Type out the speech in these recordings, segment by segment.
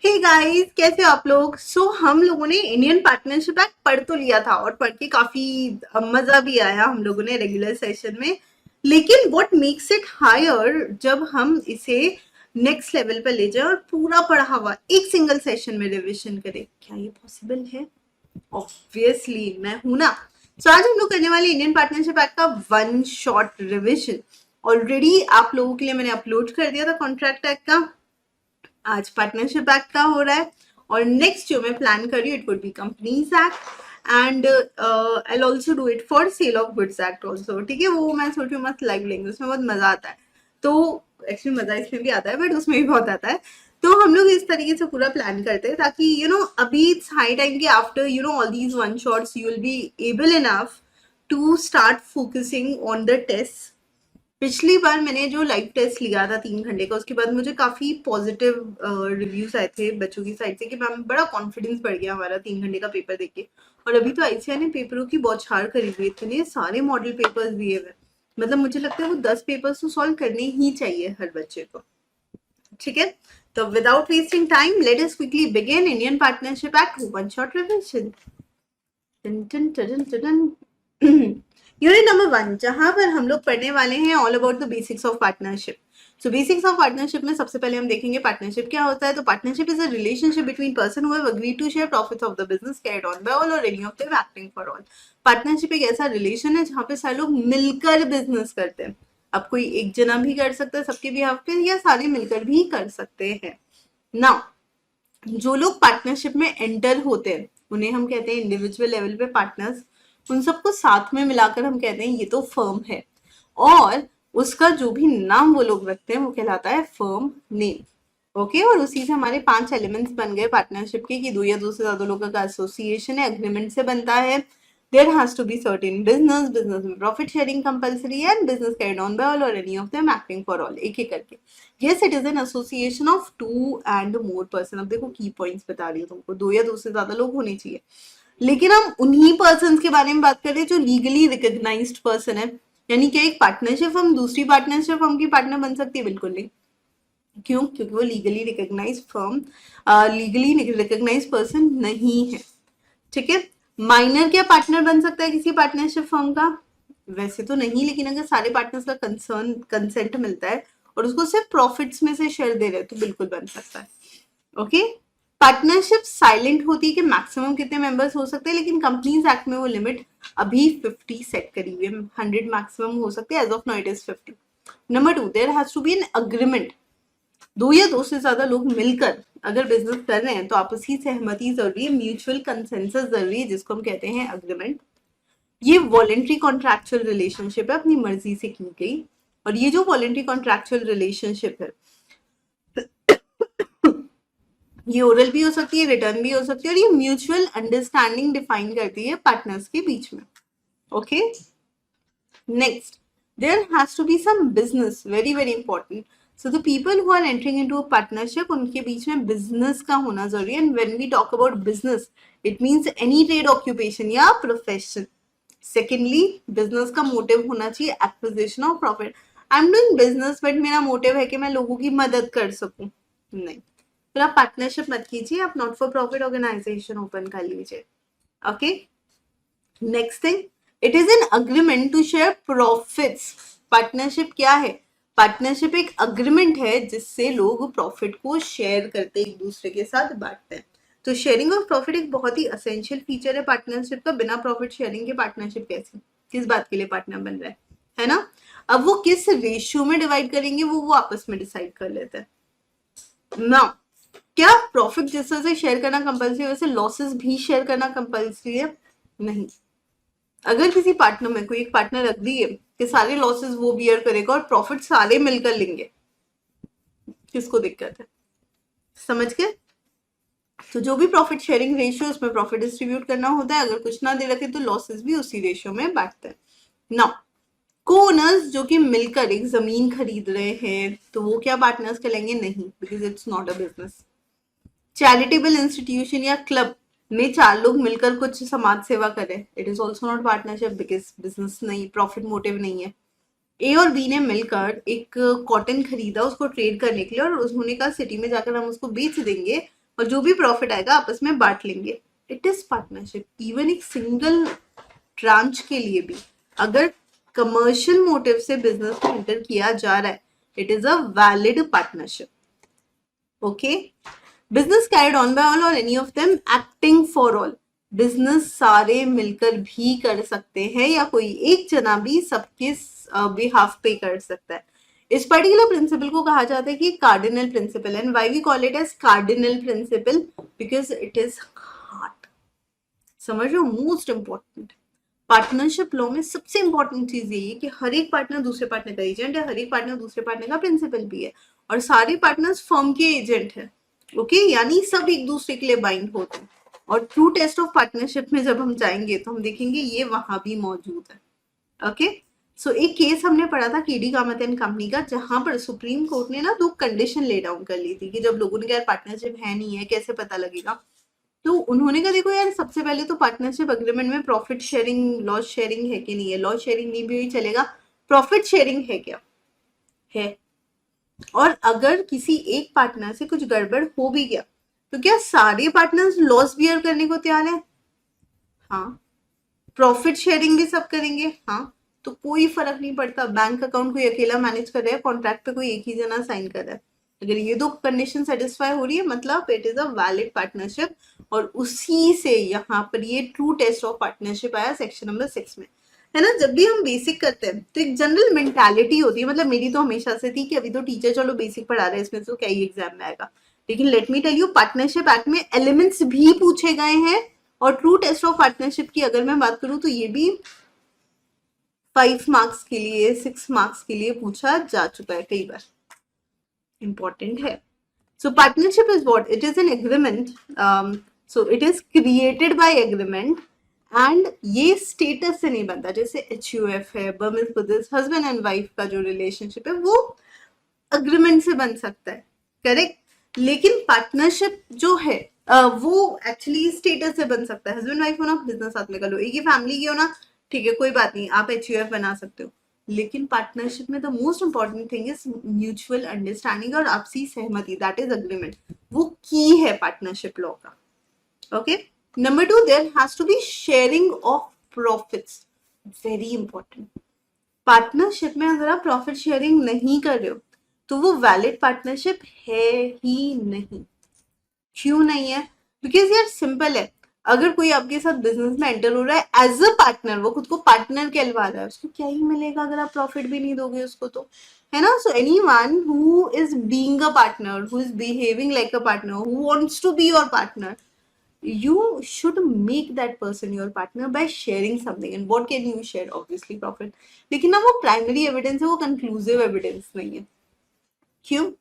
Hey guys, कैसे हो आप लोग। हम लोगों ने इंडियन पार्टनरशिप एक्ट पढ़ तो लिया था और पढ़ के काफी मजा भी आया हम लोगों ने रेगुलर सेशन में। लेकिन व्हाट मेक्स इट हायर जब हम इसे नेक्स्ट लेवल पर ले जाए और पूरा पढ़ा हुआ एक सिंगल सेशन में रिवीजन करें, क्या ये पॉसिबल है? ऑब्वियसली मैं हूं ना। आज हम लोग करने वाले इंडियन पार्टनरशिप एक्ट का वन शॉट रिविजन। ऑलरेडी आप लोगों के लिए मैंने अपलोड कर दिया था कॉन्ट्रैक्ट एक्ट का, आज पार्टनरशिप एक्ट का हो रहा है और नेक्स्ट जो मैं प्लान कर रही हूँ it would be companies act and I also do it for sale of goods act also. ठीक है, वो मैं सोच रही हूँ मस्त लाइव लेंगे, उसमें बहुत मजा आता है। तो एक्चुअली मजा इसमें भी आता है बट उसमें भी बहुत आता है। तो हम लोग इस तरीके से पूरा प्लान करते हैं ताकि अभी इट्स हाई टाइम कि after all these one shots you will be able enough to start focusing on the test. पिछली बार मैंने जो लाइव टेस्ट लिया था 3 घंटे का, उसके बाद मुझे काफी पॉजिटिव रिव्यूज आए थे बच्चों की साइड से कि मैम बड़ा कॉन्फिडेंस बढ़ गया हमारा 3 घंटे का पेपर देख के। और अभी तो आईसीआई ने पेपरों की बौछार करी हुई है, इतने सारे मॉडल पेपर्स दिए हुए। मतलब मुझे लगता है वो 10 पेपर्स तो सॉल्व करने ही चाहिए हर बच्चे को। ठीक है, तो without wasting time let us quickly begin Indian partnership act one shot revision. Unit number 1 जहां पर हम लोग पढ़ने वाले हैं all about the basics of partnership. So basics of partnership में सबसे पहले हम देखेंगे पार्टनरशिप क्या होता है। तो partnership is a relationship between person who have agreed to share profits of the business carried on by all or any of them acting for all. Partnership एक ऐसा रिलेशन है जहां पे सारे लोग मिलकर बिजनेस करते हैं। अब कोई एक जना भी कर सकता है सबके बिहाफ पे या सारे मिलकर भी कर सकते हैं। नाउ जो लोग पार्टनरशिप में एंटर होते हैं उन्हें हम कहते हैं इंडिविजुअल लेवल पे पार्टनर्स। उन सबको साथ में मिलाकर हम कहते हैं ये तो फर्म है और उसका जो भी नाम वो लोग रखते हैं वो कहलाता है फर्म नेम। ओके, और उसी से हमारे 5 एलिमेंट्स बन गए पार्टनरशिप के कि दो या दो से ज्यादा लोगों का एसोसिएशन है, अग्रीमेंट से बनता है। There has to be certain business में profit sharing compulsory है and business carried on by all or any of them acting for all, एक एक करके। Yes, it is an association of 2 and more person। अब देखो की points बता रही हूँ तुमको, 2 या 2 से ज्यादा लोग होने चाहिए। लेकिन हम उन्हीं पर्सन के बारे में बात कर रहे हैं जो लीगली रिकॉग्नाइज्ड पर्सन है। यानी कि एक पार्टनरशिप हम दूसरी पार्टनरशिप हम की पार्टनर बन सकती है? बिल्कुल नहीं। क्यों? क्योंकि वो legally recognised firm, legally recognised person नहीं है। ठीक है, माइनर क्या पार्टनर बन सकता है किसी पार्टनरशिप फर्म का? वैसे तो नहीं, लेकिन अगर सारे पार्टनर्स का कंसेंट मिलता है और उसको सिर्फ प्रॉफिट्स में से शेयर दे रहे हैं तो बिल्कुल बन सकता है। ओके, पार्टनरशिप साइलेंट होती है कि मैक्सिमम कितने मेंबर्स हो सकते हैं, लेकिन कंपनीज एक्ट में वो लिमिट अभी 50 सेट करी हुई है। 100 मैक्सिमम हो सकते हैं, as of now it is 50। Number 2, there has to be an agreement. 2 या 2 से ज्यादा लोग मिलकर अगर बिजनेस कर रहे हैं तो आपसी सहमति जरूरी है, म्यूचुअल कंसेंसस जरूरी है, जिसको हम कहते हैं अग्रीमेंट। ये वॉलेंट्री कॉन्ट्रैक्चुअल रिलेशनशिप है, अपनी मर्जी से की गई। और ये जो वॉलेंट्री कॉन्ट्रैक्चुअल रिलेशनशिप है ये ओरल भी हो सकती है, रिटर्न भी हो सकती है, और ये म्यूचुअल अंडरस्टैंडिंग डिफाइन करती है पार्टनर्स के बीच में। Okay, next, there has to be some business, very very important. So the people who are entering into a partnership, उनके बीच में बिजनेस का होना जरूरी है। And when we talk about business it means any trade occupation या profession. Secondly, business का motive होना चाहिए acquisition of profit. I am doing business but मेरा मोटिव है कि मैं लोगों की मदद कर सकूं, नहीं, फिर आप पार्टनरशिप मत कीजिए, आप not for profit organisation open कर लीजिए। Okay, next thing, it is an agreement to share profits. Partnership क्या है? पार्टनरशिप एक अग्रीमेंट है जिससे लोग प्रॉफिट को शेयर करते एक दूसरे के साथ बांटते हैं। तो शेयरिंग ऑफ प्रॉफिट एक बहुत ही असेंशियल फीचर है पार्टनरशिप का। बिना प्रॉफिट शेयरिंग के पार्टनरशिप कैसी, किस बात के लिए पार्टनर बन रहा है ना? अब वो किस रेशियो में डिवाइड करेंगे वो आपस में डिसाइड कर लेते हैं ना। क्या प्रॉफिट जिस तरह से शेयर करना कंपल्सरी है वैसे लॉसेस भी शेयर करना कंपल्सरी है? नहीं। अगर किसी पार्टनर में कोई एक पार्टनर अग्री है कि सारे लॉसेस वो बियर करेगा और प्रॉफिट सारे मिलकर लेंगे, किसको दिक्कत है? समझ गए? तो जो भी प्रॉफिट शेयरिंग रेशियो उसमें प्रॉफिट डिस्ट्रीब्यूट करना होता है, अगर कुछ ना दे रखे तो लॉसेस भी उसी रेशियो में बांटते हैं। नाउ, को ओनर्स जो कि मिलकर एक जमीन खरीद रहे हैं तो वो क्या पार्टनर्स कहलाएंगे? नहीं, because it's not a business. Charitable institution या क्लब में 4 लोग मिलकर कुछ समाज सेवा करें, it is also not partnership because business नहीं, प्रॉफिट मोटिव नहीं है। ए और बी ने मिलकर एक कॉटन खरीदा उसको ट्रेड करने के लिए और उन्होंने कहा सिटी में जाकर हम उसको बेच देंगे और जो भी प्रॉफिट आएगा आपस में बांट लेंगे। It is partnership. इवन एक सिंगल ब्रांच के लिए भी अगर कमर्शियल मोटिव से बिजनेस में एंटर किया जा रहा है, it is a valid partnership. Okay, business carried on by all or any of them acting for all. Business सारे मिलकर भी कर सकते हैं या कोई एक जना भी सबके बिहाफ पे कर सकता है। इस पर्टिकुलर प्रिंसिपल को कहा जाता है कि cardinal principle. And why we call it as cardinal principle? Because it is heart. समझ लो, मोस्ट इंपॉर्टेंट। पार्टनरशिप लॉ में सबसे इंपॉर्टेंट चीज यही है कि हर एक पार्टनर दूसरे पार्टनर का एजेंट है, हर एक पार्टनर दूसरे पार्टनर का प्रिंसिपल भी है, और सारे पार्टनर्स फर्म के एजेंट है। ओके, यानी सब एक दूसरे के लिए बाइंड होते हैं। और ट्रू टेस्ट ऑफ पार्टनरशिप में जब हम जाएंगे तो हम देखेंगे ये वहां भी मौजूद है। ओके, सो एक केस हमने पढ़ा था केडी कामत एंड कंपनी का, जहां पर सुप्रीम कोर्ट ने ना 2 कंडीशन ले डाउन कर ली थी कि जब लोगों ने कहा पार्टनरशिप है नहीं है कैसे पता लगेगा। तो उन्होंने कहा देखो यार, सबसे पहले तो पार्टनरशिप अग्रीमेंट में प्रॉफिट शेयरिंग लॉस शेयरिंग है कि नहीं है? लॉस शेयरिंग नहीं भी चलेगा, प्रॉफिट शेयरिंग है क्या? है। और अगर किसी एक पार्टनर से कुछ गड़बड़ हो भी गया तो क्या सारे पार्टनर्स लॉस बियर करने को तैयार है? हाँ। प्रॉफिट शेयरिंग भी सब करेंगे? हाँ। तो कोई फर्क नहीं पड़ता, बैंक अकाउंट कोई अकेला मैनेज कर रहा है, कॉन्ट्रैक्ट पे कोई एक ही जना साइन कर रहा है। अगर ये 2 कंडीशन सेटिस्फाई हो रही है मतलब it is a valid partnership. और उसी से यहाँ पर ये ट्रू टेस्ट ऑफ पार्टनरशिप आया सेक्शन नंबर 6 में, है ना। जब भी हम बेसिक करते हैं तो एक जनरल मेंटालिटी होती है, मतलब मेरी तो हमेशा से थी कि अभी तो टीचर चलो बेसिक पढ़ा रहे हैं, इसमें तो क्या ही एग्जाम में आएगा। लेकिन let me tell you, partnership act में एलिमेंट्स भी पूछे गए हैं। और ट्रू टेस्ट ऑफ पार्टनरशिप की अगर मैं बात करूं तो ये भी 5 मार्क्स के लिए 6 मार्क्स के लिए पूछा जा चुका है कई बार। इंपॉर्टेंट है। सो partnership is what? It is an agreement. So it is created by agreement and ये स्टेटस से नहीं बनता। जैसे HUF है, Burmese brothers, husband and wife का जो रिलेशनशिप है वो अग्रीमेंट से बन सकता है, करेक्ट। लेकिन पार्टनरशिप जो है वो एक्चुअली स्टेटस से बन सकता है। हस्बैंड वाइफ हो ना, बिजनेस साथ में कर लो, एक ही फैमिली की हो ना, ठीक है कोई बात नहीं, आप HUF बना सकते हो। लेकिन पार्टनरशिप में the most important thing is mutual understanding और आपसी सहमति, दैट इज अग्रीमेंट। वो की है पार्टनरशिप लॉ का। Okay, number 2, there has to be sharing of profits. Very important. Partnership में अगर आप प्रॉफिट शेयरिंग नहीं कर रहे हो तो वो वैलिड पार्टनरशिप है ही नहीं। क्यों नहीं है? बिकॉज यार सिंपल है, अगर कोई आपके साथ बिजनेस में एंटर हो रहा है एज अ पार्टनर, वो खुद को पार्टनर कहलवा रहा है, उसको क्या ही मिलेगा अगर आप प्रॉफिट भी नहीं दोगे उसको तो, है ना। So anyone who is being a partner, who is behaving like a partner, who wants to be your partner, you should make that person your partner by sharing something. And what can you share? Obviously profit. लेकिन ना वो primary evidence है, वो conclusive evidence नहीं है। क्यों?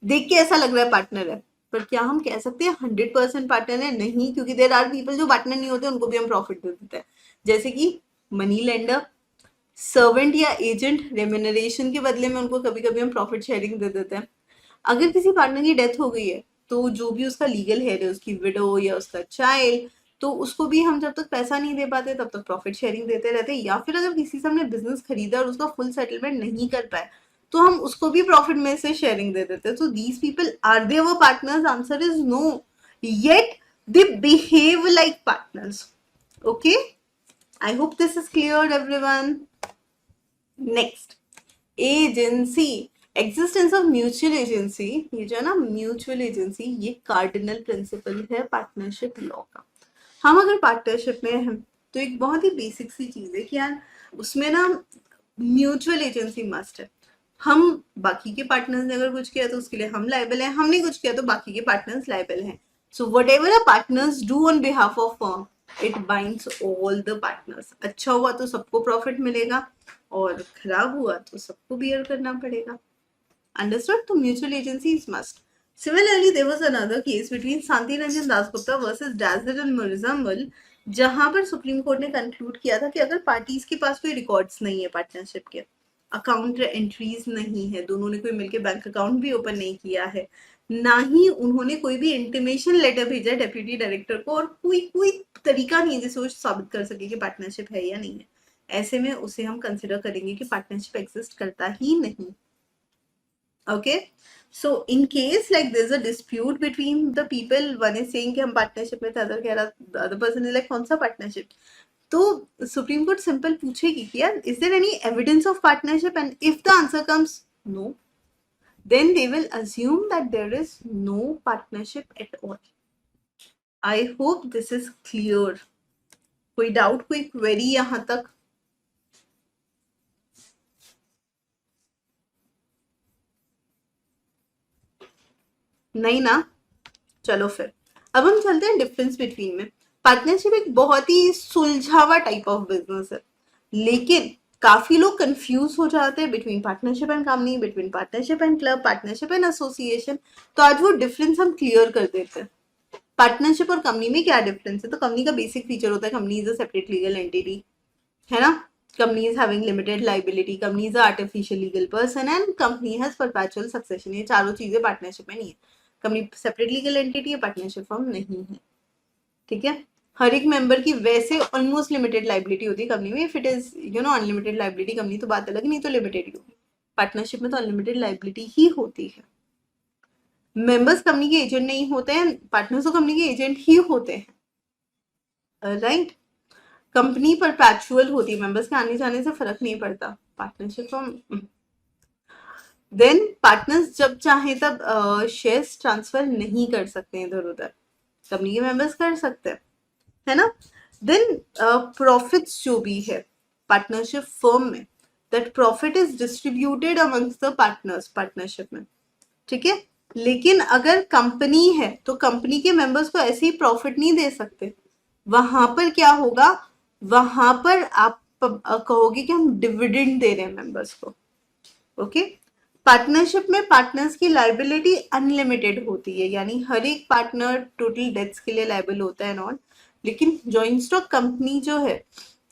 देख के ऐसा लग रहा है पार्टनर है, पर क्या हम कह सकते हैं 100% पार्टनर है? नहीं, क्योंकि देयर आर पीपल जो पार्टनर नहीं होते, उनको भी हम प्रॉफिट दे देते हैं। जैसे कि मनी लेंडर, सर्वेंट या एजेंट, रेम्यूनरेशन के बदले में उनको कभी कभी हम प्रॉफिट शेयरिंग दे देते हैं। अगर किसी पार्टनर की डेथ हो गई है तो जो भी उसका लीगल हेयर है, उसकी विडो या उसका चाइल्ड, तो उसको भी हम जब तक पैसा नहीं दे पाते तब तक प्रॉफिट शेयरिंग देते रहते हैं। या फिर अगर किसी से हमने बिजनेस खरीदा और उसका फुल सेटलमेंट नहीं कर पाए तो हम उसको भी प्रॉफिट में से शेयरिंग दे देते हैं। So these people, are they our partners? Answer is no, yet they behave like partners. Okay, I hope this is clear everyone. Next, agency, existence of mutual agency. ये जो है ना म्यूचुअल एजेंसी, ये cardinal principle है partnership law का। हम अगर partnership में हैं तो एक बहुत ही बेसिक सी चीज है कि यार उसमें ना म्यूचुअल एजेंसी मस्ट है। हम बाकी के पार्टनर्स ने अगर कुछ किया तो उसके लिए हम लायबल हैं, हमने कुछ किया तो बाकी के पार्टनर्स लायबल हैं। So what ever a partners do on behalf of firm, it binds all the partners. अच्छा हुआ तो सबको प्रॉफिट मिलेगा और खराब हुआ तो सबको बियर करना पड़ेगा। Understood? तो mutual agency is must. Similarly, there was another case between Santi Ranjan Dasgupta versus Dazzler and Muzammil, जहां पर सुप्रीम कोर्ट ने कंक्लूड किया था कि अगर पार्टीज के पास कोई रिकॉर्ड्स नहीं है पार्टनरशिप के, अकाउंट एंट्रीज नहीं है, दोनों ने कोई मिलकर बैंक अकाउंट भी ओपन नहीं किया है, ना ही उन्होंने कोई भी इंटीमेशन लेटर भेजा डेप्यूटी डायरेक्टर को, और कोई कोई तरीका नहीं है जिससे वो साबित कर सके कि पार्टनरशिप है या नहीं है, ऐसे में उसे हम कंसिडर करेंगे कि पार्टनरशिप एग्जिस्ट करता ही नहीं। Okay, So in case like there's a dispute between the people, one is saying कि हम पार्टनरशिप में थे, अदर कह रहा, the other person is like कौन सा पार्टनरशिप, तो सुप्रीम कोर्ट सिंपल पूछेगी कि यार is there any evidence of partnership, and if the answer comes no, then they will assume that there is no partnership at all. I hope this is clear. कोई doubt, कोई query यहां तक? नहीं ना? चलो फिर अब हम चलते हैं डिफरेंस बिटवीन में। पार्टनरशिप एक बहुत ही सुलझावा टाइप ऑफ बिजनेस है, लेकिन काफी लोग कंफ्यूज हो जाते हैं between partnership and company, between partnership and club, partnership and association. तो आज वो डिफरेंस हम क्लियर कर देते हैं। पार्टनरशिप और कंपनी में क्या डिफरेंस है? तो कंपनी का बेसिक फीचर होता है company is a separate legal entity, है ना? Company is having limited liability, company is artificial legal person, and company has perpetual succession. ये चारों चीजें पार्टनरशिप में नहीं है। कंपनी सेपरेट लीगल एंटिटी है, पार्टनरशिप फर्म नहीं है, ठीक है? हर एक मेंबर की वैसे ऑलमोस्ट लिमिटेड लाइबिलिटी होती है कंपनी में। If it is unlimited liability company तो बात अलग, नहीं तो लिमिटेड ही होगी। पार्टनरशिप में तो अनलिमिटेड लाइबिलिटी ही होती है। मेंबर्स कंपनी के एजेंट नहीं होते हैं, पार्टनर्स तो कंपनी के एजेंट ही होते हैं, राइट? कंपनी परपैचुअल होती है, मेंबर्स के आने जाने से फर्क नहीं पड़ता। पार्टनरशिप फर्म देन पार्टनर्स जब चाहे तब शेयर्स ट्रांसफर नहीं कर सकते हैं इधर उधर, कंपनी के मेंबर्स कर सकते हैं, है ना? देन प्रॉफिट्स जो भी है पार्टनरशिप फर्म में, that profit is distributed amongst the partners partnership में, ठीक है? लेकिन अगर कंपनी है तो कंपनी के मेंबर्स को ऐसे ही प्रॉफिट नहीं दे सकते। वहां पर क्या होगा, वहां पर आप कहोगे कि हम डिविडेंड दे रहे हैं मेंबर्स को, ओके? पार्टनरशिप में पार्टनर्स की लाइबिलिटी अनलिमिटेड होती है, यानी हर एक पार्टनर टोटल डेथ्स के लिए लाइबल होता है नॉट। लेकिन जॉइंट स्टॉक कंपनी जो है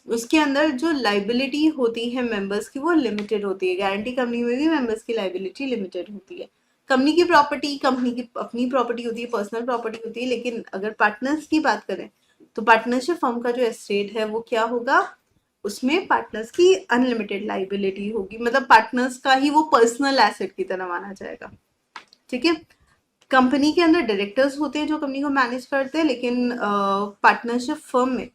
उसके अंदर जो लाइबिलिटी होती है मेंबर्स की वो लिमिटेड होती है। गारंटी कंपनी में भी मेंबर्स की लाइबिलिटी लिमिटेड होती है। कंपनी की प्रॉपर्टी कंपनी की अपनी प्रॉपर्टी होती है, पर्सनल प्रॉपर्टी होती है। लेकिन अगर पार्टनर्स की बात करें तो पार्टनरशिप फर्म का जो एस्टेट है वो क्या होगा, उसमें पार्टनर्स की अनलिमिटेड लाइबिलिटी होगी, मतलब पार्टनर्स का ही वो पर्सनल एसेट की तरह माना जाएगा, ठीक है? कंपनी के अंदर डायरेक्टर्स होते हैं जो कंपनी को मैनेज करते हैं, लेकिन पार्टनरशिप फर्म में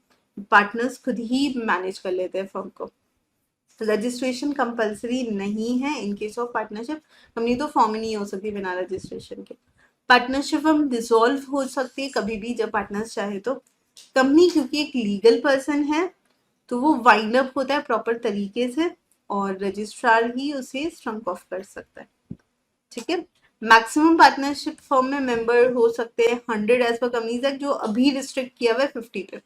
पार्टनर्स खुद ही मैनेज कर लेते हैं फर्म को। रजिस्ट्रेशन कंपलसरी नहीं है in case of partnership. Company तो फॉर्म ही नहीं हो सकती बिना रजिस्ट्रेशन के। पार्टनरशिप फर्म डिसॉल्व हो सकती है कभी भी जब पार्टनर्स चाहे तो। कंपनी क्योंकि एक लीगल पर्सन है तो वो वाइंड अप होता है प्रॉपर तरीके से, और रजिस्ट्रार ही उसे स्ट्रंक ऑफ कर सकता है, ठीक है? मैक्सिमम पार्टनरशिप फर्म में मेंबर हो सकते हैं 100 एज पर कंपनीज एक्ट, जो अभी रिस्ट्रिक्ट किया हुआ है 50 पे।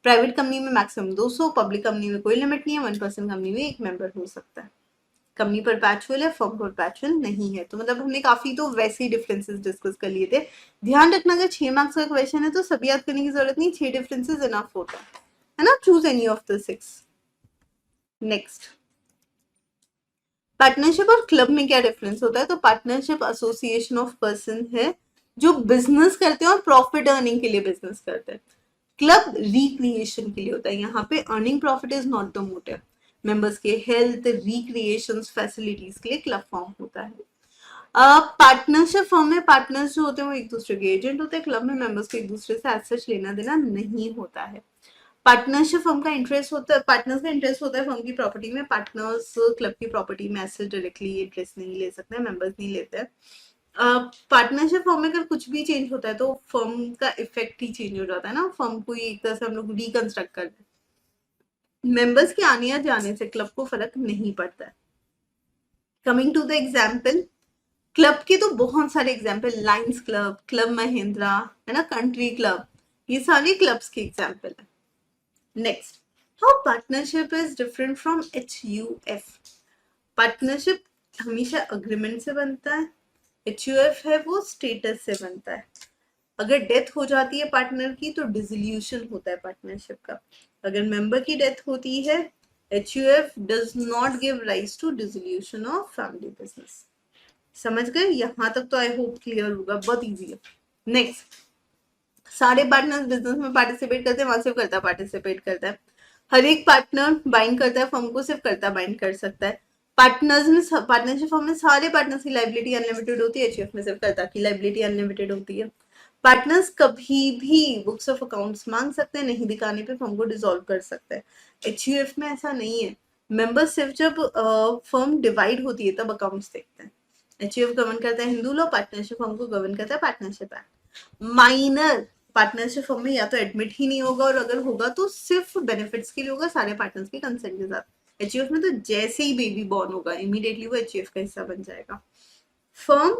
प्राइवेट कंपनी में मैक्सिमम 200, पब्लिक कंपनी में कोई लिमिट नहीं है, 1% कंपनी में एक मेंबर हो सकता है। कंपनी परपैचुअल है, फर्म परपैचुअल नहीं है। तो मतलब हमने काफी तो वैसे ही डिफरेंसेस डिस्कस कर लिए थे। ध्यान रखना अगर 6 मार्क्स का क्वेश्चन है तो सभी याद करने की जरूरत नहीं, 6 डिफरेंसेस इनफ होता है ना? Choose any of the 6। Next, partnership और क्लब में क्या डिफरेंस होता है? तो पार्टनरशिप एसोसिएशन ऑफ पर्सन है जो बिजनेस करते हैं और प्रॉफिट अर्निंग के लिए बिजनेस करते हैं। क्लब रिक्रिएशन के लिए होता है, यहाँ पे earning profit is not the motive. Members के हेल्थ रिक्रिएशन फैसिलिटीज के लिए क्लब फॉर्म होता है। पार्टनरशिप फॉर्म में पार्टनर्स जो होते हैं वो एक दूसरे के एजेंट होते हैं। क्लब में मेंबर्स को एक दूसरे से एज सच लेना देना नहीं होता है। पार्टनरशिप फर्म का इंटरेस्ट होता है, पार्टनर्स का इंटरेस्ट होता है फर्म की प्रॉपर्टी में। पार्टनर्स क्लब की प्रॉपर्टी में ऐसे डायरेक्टली इंटरेस्ट नहीं ले सकते हैं, मेंबर्स नहीं लेते हैं। पार्टनरशिप फर्म में अगर कुछ भी चेंज होता है तो फर्म का इफेक्ट ही चेंज हो जाता है ना, फर्म को ही एक तरह से हम लोग रिकंस्ट्रक्ट कर रहे हैं। मेंबर्स के आने या जाने से क्लब को फर्क नहीं पड़ता है। Coming to the example, club के तो बहुत सारे example, Lions Club, club Mahindra, है ना, कंट्री क्लब, ये सारे क्लब्स के एग्जाम्पल है। Next, how partnership is different from HUF। Partnership हमेशा अग्रीमेंट से बनता है, HUF है वो स्टेटस से बनता है। अगर डेथ हो जाती है पार्टनर की तो डिसोल्यूशन होता है पार्टनरशिप का। अगर मेंबर की डेथ होती है, HUF does not give rise to dissolution of family business. समझ गए? यहां तक तो आई होप क्लियर होगा, बहुत इजी है। नेक्स्ट, सारे पार्टनर्स बिजनेस में पार्टिसिपेट करते हैं, वहां सिर्फ करता पार्टिसिपेट करता है। हर एक पार्टनर बाइंड करता है फर्म को, सिर्फ करता बाइंड कर सकता है। पार्टनर्स में, पार्टनरशिप फॉर्म में सारे पार्टनर्स की लाइबिलिटी अनलिमिटेड होती है, एचयूएफ में सिर्फ कर्ता की लाइबिलिटी अनलिमिटेड होती है। पार्टनर्स कभी भी बुक्स ऑफ अकाउंट्स मांग सकते हैं, नहीं दिखाने पे फर्म को डिसॉल्व कर सकते हैं। एचयूएफ में ऐसा नहीं है, मेंबर्स सिर्फ जब फर्म डिवाइड होती है तब अकाउंट्स देखते हैं। एचयूएफ गवर्न करता है हिंदू लॉ, पार्टनरशिप फर्म को गवर्न करता है partnership act. Minor partnership firm में या तो एडमिट ही नहीं होगा, और अगर होगा तो सिर्फ बेनिफिट्स के लिए होगा, सारे पार्टनर्स के कंसेंट के साथ। एचयूएफ में तो जैसे ही बेबी बॉर्न होगा इमीडिएटली वो एचयूएफ का हिस्सा बन जाएगा। Firm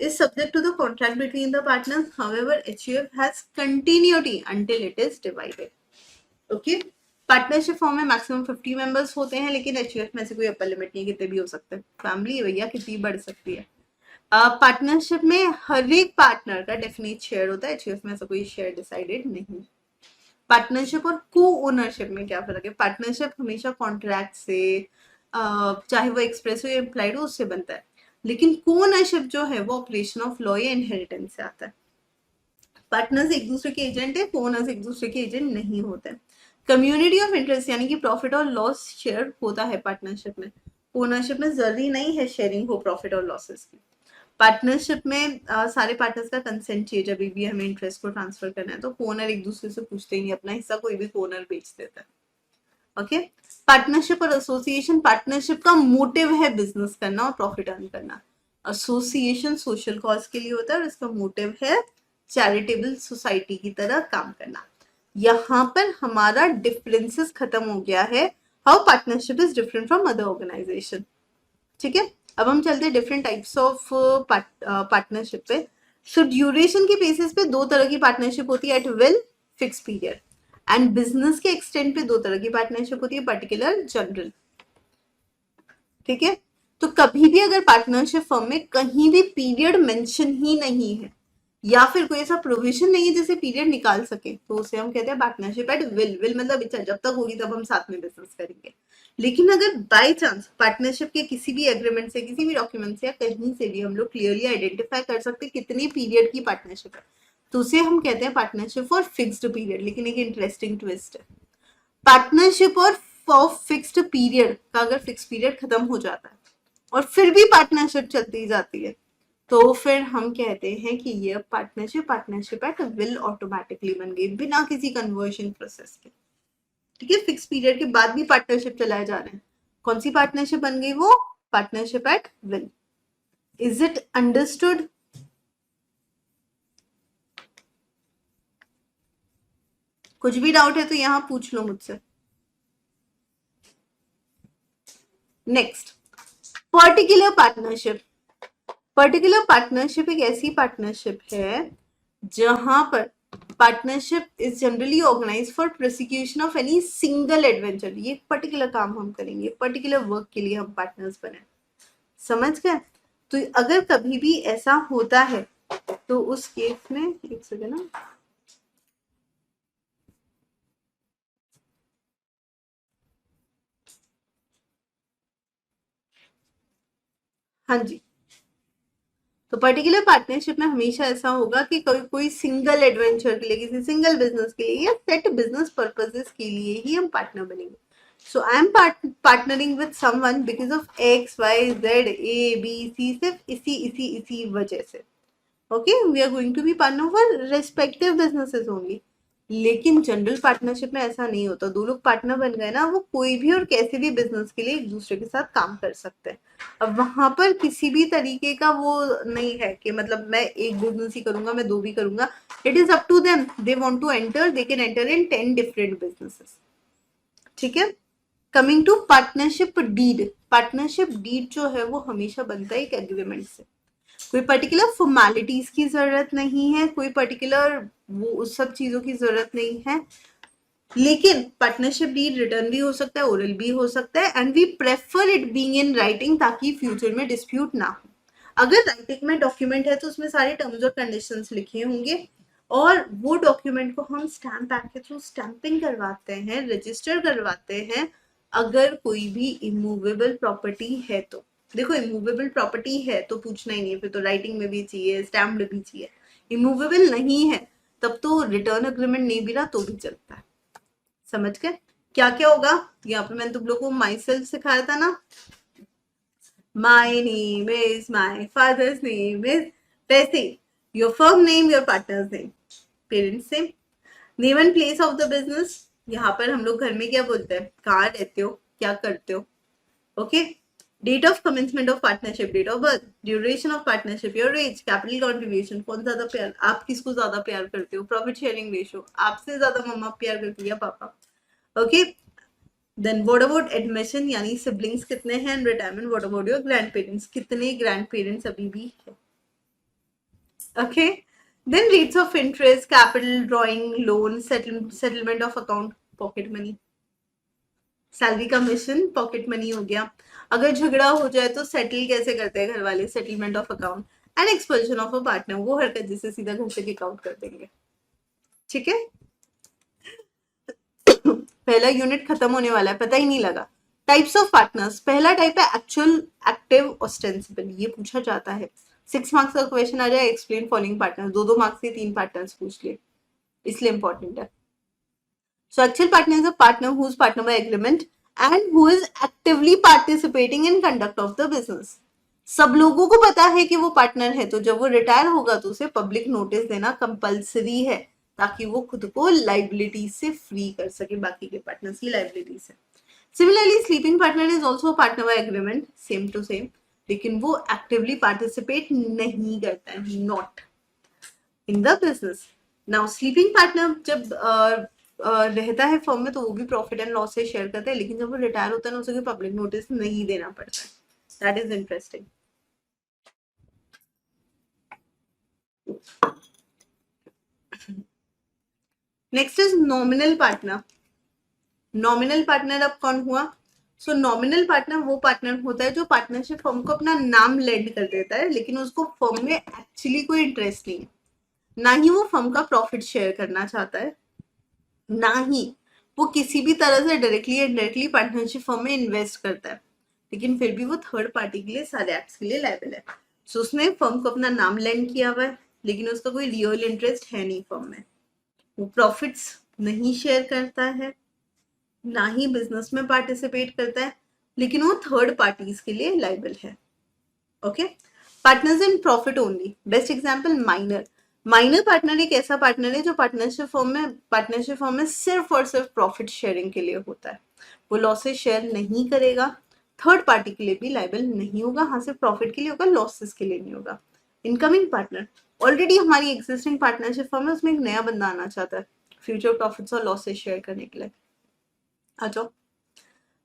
is subject to the contract between the partners. However, HUF has continuity until it is divided. Okay? Partnership form में मैक्सिमम 50 मेंबर्स होते हैं, लेकिन एचयूएफ में से कोई अपर लिमिट नहीं है, कितने भी हो सकते हैं। फैमिली है भैया, कितनी बढ़ सकती है। पार्टनरशिप में हर एक पार्टनर का डेफिनेट शेयर होता है, एचयूएफ में ऐसा कोई शेयर डिसाइडेड नहीं। पार्टनरशिप और को ओनरशिप में क्या फर्क है? पार्टनरशिप हमेशा कॉन्ट्रैक्ट से, चाहे वो एक्सप्रेस हो या इम्प्लाइड हो, उससे बनता है, लेकिन को ओनरशिप जो है वो ऑपरेशन ऑफ लॉ या इनहेरिटेंस से आता है। पार्टनर्स एक दूसरे के एजेंट है, को ओनर्स एक दूसरे के एजेंट नहीं होते। कम्युनिटी ऑफ इंटरेस्ट यानी कि प्रॉफिट और लॉस शेयर होता है पार्टनरशिप में। ओनरशिप में जरूरी नहीं है शेयरिंग हो प्रॉफिट और लॉसेस की। पार्टनरशिप में सारे पार्टनर्स का कंसेंट चाहिए जब भी हमें इंटरेस्ट को ट्रांसफर करना है, तो कोनर एक दूसरे से पूछते ही अपना हिस्सा कोई भी कोनर बेच देता है। ओके। पार्टनरशिप और एसोसिएशन, पार्टनरशिप का मोटिव है बिजनेस करना और प्रॉफिट अर्न करना। एसोसिएशन सोशल कॉज के लिए होता है और इसका मोटिव है चैरिटेबल सोसाइटी की तरह काम करना। यहाँ पर हमारा डिफरेंसेस खत्म हो गया है, how partnership is different from other organisation. ठीक है, अब हम चलते हैं डिफरेंट टाइप्स ऑफ पार्टनरशिप पे। सो ड्यूरेशन के बेसिस पे दो तरह की पार्टनरशिप होती है, at will, fix period. And business के एक्सटेंट पे दो तरह की पार्टनरशिप होती है, पर्टिकुलर, जनरल। ठीक है, तो कभी भी अगर पार्टनरशिप फर्म में कहीं भी पीरियड मेंशन ही नहीं है या फिर कोई ऐसा प्रोविजन नहीं है जिससे पीरियड निकाल सके, तो उसे हम कहते हैं पार्टनरशिप एट विल। विल मतलब इच्छा, जब तक होगी तब हम साथ में बिजनेस करेंगे। लेकिन अगर बाय चांस पार्टनरशिप के किसी भी एग्रीमेंट से, किसी भी डॉक्यूमेंट से या कहीं से भी हम लोग क्लियरली आइडेंटिफाई कर सकते कितनी पीरियड की पार्टनरशिप है, तो उसे हम कहते हैं पार्टनरशिप फॉर फिक्स्ड पीरियड। लेकिन एक इंटरेस्टिंग ट्विस्ट है, पार्टनरशिप और फॉर फिक्स्ड पीरियड का अगर फिक्स पीरियड खत्म हो जाता है और फिर भी पार्टनरशिप चलती जाती है, तो फिर हम कहते हैं कि ये पार्टनरशिप एट विल ऑटोमेटिकली बन गई बिना किसी कन्वर्जन प्रोसेस के। ठीक है, फिक्स पीरियड के बाद भी पार्टनरशिप चलाए जा रहे हैं। कौन सी पार्टनरशिप बन गई? वो partnership at will. Is it understood? कुछ भी डाउट है तो यहां पूछ लो मुझसे। Next, particular partnership. Particular partnership एक ऐसी पार्टनरशिप है जहां पर partnership is generally organise for prosecution of any single adventure. ये पर्टिकुलर काम हम करेंगे, पर्टिकुलर वर्क के लिए हम पार्टनर्स बने। समझ गए? तो अगर कभी भी ऐसा होता है तो उस केस में, एक सेकेंड ना, हाँ जी, तो पर्टिकुलर पार्टनरशिप में हमेशा ऐसा होगा कि कोई सिंगल एडवेंचर के लिए, किसी सिंगल बिजनेस के लिए या सेट बिजनेस पर्पसेस के लिए ही हम पार्टनर बनेंगे। So I am partnering with someone because of X Y Z A B C, सिर्फ इसी वजह से। Okay, we are going to be partner for respective businesses only. लेकिन जनरल पार्टनरशिप में ऐसा नहीं होता। दो लोग पार्टनर बन गए ना, वो कोई भी और कैसे भी बिजनेस के लिए एक दूसरे के साथ काम कर सकते हैं। अब वहां पर किसी भी तरीके का वो नहीं है कि मतलब मैं एक बिजनेस ही करूंगा, मैं दो भी करूंगा। It is up to them, they want to enter, they can enter in 10 different businesses. ठीक है, coming to partnership deed. Partnership deed जो है वो हमेशा बनता है एक एग्रीमेंट से। कोई पर्टिकुलर फॉर्मेलिटीज की जरूरत नहीं है, कोई पर्टिकुलर वो उस सब चीजों की जरूरत नहीं है। लेकिन पार्टनरशिप डीड रिटर्न भी हो सकता है, ओरल भी हो सकता है, and we prefer it being in writing ताकि फ्यूचर में डिस्प्यूट ना हो। अगर राइटिंग में डॉक्यूमेंट है तो उसमें सारे टर्म्स और कंडीशंस लिखे होंगे, और वो डॉक्यूमेंट को हम स्टैम्प पैड के थ्रू स्टैंपिंग करवाते हैं, रजिस्टर करवाते हैं। अगर कोई भी इमूवेबल प्रॉपर्टी है तो देखो, इमूवेबल प्रॉपर्टी है तो पूछना ही नहीं, फिर तो राइटिंग में भी चाहिए, स्टैम्प भी चाहिए। इमूवेबल नहीं है तब तो रिटर्न एग्रीमेंट नहीं भी रहा तो भी चलता है। समझ गए क्या क्या होगा? यहाँ पे मैंने तुम लोग को माई सेल्फ सिखाया था ना, My name is, my father's name is, वैसे your firm name, your partner's name, parents name, name and place of the business. यहाँ पर हम लोग घर में क्या बोलते हैं, कहाँ रहते हो, क्या करते हो. Okay. Date of commencement of partnership, date of birth, duration of partnership, your age, capital contribution, कौन ज्यादा प्यार, आप किसको ज्यादा प्यार करते हो, प्रॉफिट शेयरिंग रेशियो, आपसे ज्यादा मम्मा प्यार करती है या पापा. Okay. Then what about admission, यानी सिबलिंग्स कितने हैं, and retirement, what about your grand parents, कितने ग्रैंड पेरेंट्स अभी भी है. Okay. Then rates of interest, capital, drawing, loan, settlement of account, pocket money, salary commission, pocket money हो गया. अगर झगड़ा हो जाए तो सेटल कैसे करते हैं घर वाले, settlement of account, and expulsion of a partner, वो हरकत जिसे सीधा घर से किक आउट कर देंगे. ठीक है. पहला यूनिट खत्म होने वाला है, पता ही नहीं लगा. टाइप्स ऑफ पार्टनर्स, पहला टाइप है एक्चुअल, एक्टिव, ऑस्टेंसिबल. ये पूछा जाता है, 6 मार्क्स का क्वेश्चन आ जाए, एक्सप्लेन फॉलोइंग पार्टनर, 2-2 मार्क्स के 3 पार्टनर्स पूछ लिए, इसलिए इंपॉर्टेंट है. So actual partner is a partner who is partner by agreement and who is actively participating in conduct of the business. सब लोगों को पता है कि वो पार्टनर है, तो जब वो रिटायर होगा तो उसे पब्लिक नोटिस देना कंपलसरी है, ताकि वो खुद को लाइबिलिटी से फ्री कर सके, बाकी के पार्टनर्स की लाइबिलिटी से. Similarly sleeping partner is also partner by agreement, same to same, लेकिन वो एक्टिवली पार्टिसिपेट नहीं करता है, not in the business. Now sleeping partner जब रहता है फर्म में तो वो भी प्रॉफिट एंड लॉस से शेयर करता है, लेकिन जब वो रिटायर होता है ना, उसे पब्लिक नोटिस नहीं देना पड़ता है. That is interesting. Next is nominal partner. Nominal partner अब कौन हुआ? सो नॉमिनल पार्टनर वो पार्टनर होता है जो पार्टनरशिप फर्म को अपना नाम लेंड कर देता है, लेकिन उसको फर्म में एक्चुअली कोई इंटरेस्ट नहीं है, ना ही वो फर्म का प्रॉफिट शेयर करना चाहता है, ना ही वो किसी भी तरह से डायरेक्टली या इनडायरेक्टली पार्टनरशिप फर्म में इन्वेस्ट करता है, लेकिन फिर भी वो थर्ड पार्टी के लिए सारे एक्ट्स के लिए लायबल है. सो उसने फर्म को अपना नाम लेंड किया हुआ है, लेकिन उसका कोई रियल इंटरेस्ट है नहीं फर्म में, वो प्रॉफिट्स नहीं शेयर करता है, ना ही बिजनेस में पार्टिसिपेट करता है, लेकिन वो थर्ड पार्टीज के लिए लायबल है. Okay. Partners in profit only, best example minor. Minor partner एक ऐसा पार्टनर है जो पार्टनरशिप फॉर्म में सिर्फ और सिर्फ प्रॉफिट शेयरिंग के लिए होता है, वो लॉसेस शेयर नहीं करेगा, थर्ड पार्टी के लिए भी लायबल नहीं होगा, हाँ सिर्फ प्रॉफिट के लिए होगा, लॉसेस के लिए नहीं होगा. इनकमिंग पार्टनर, ऑलरेडी हमारी एक्सिस्टिंग पार्टनरशिप फॉर्म है, उसमें एक नया बंदा आना चाहता है फ्यूचर प्रॉफिट्स और लॉसेस शेयर करने के लिए. आ जाओ.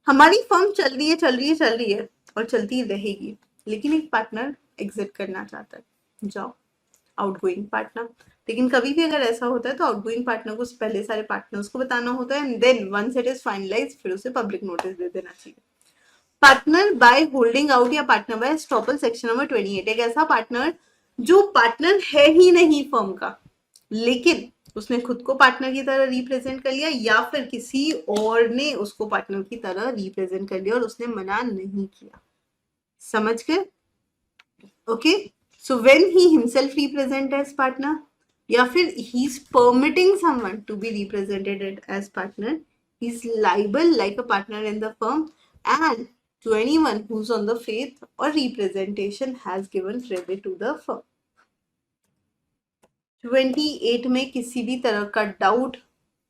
हमारी फर्म चल रही है और चलती रहेगी, लेकिन एक पार्टनर एग्जिट करना चाहता है, जाओ, आउटगोइंग पार्टनर. लेकिन कभी भी अगर ऐसा होता है तो आउटगोइंग पार्टनर को पहले सारे पार्टनर्स को बताना होता है, and then once it is finalise फिर उसे पब्लिक नोटिस दे देना चाहिए. पार्टनर बाय होल्डिंग आउट या partner by estoppel, section number 28, एक ऐसा पार्टनर जो पार्टनर है ही नहीं फर्म का, लेकिन उसने खुद को पार्टनर की तरह रिप्रेजेंट कर लिया, या फिर किसी और ने उसको पार्टनर की तरह रिप्रेजेंट कर लिया और उसने मना नहीं किया. समझ गए? Okay. So when he himself represent as partner, या फिर he is permitting someone to be represented as partner, he is liable like a partner in the firm, and to anyone who's on the faith or representation has given credit to the firm. 28 में किसी भी तरह का doubt,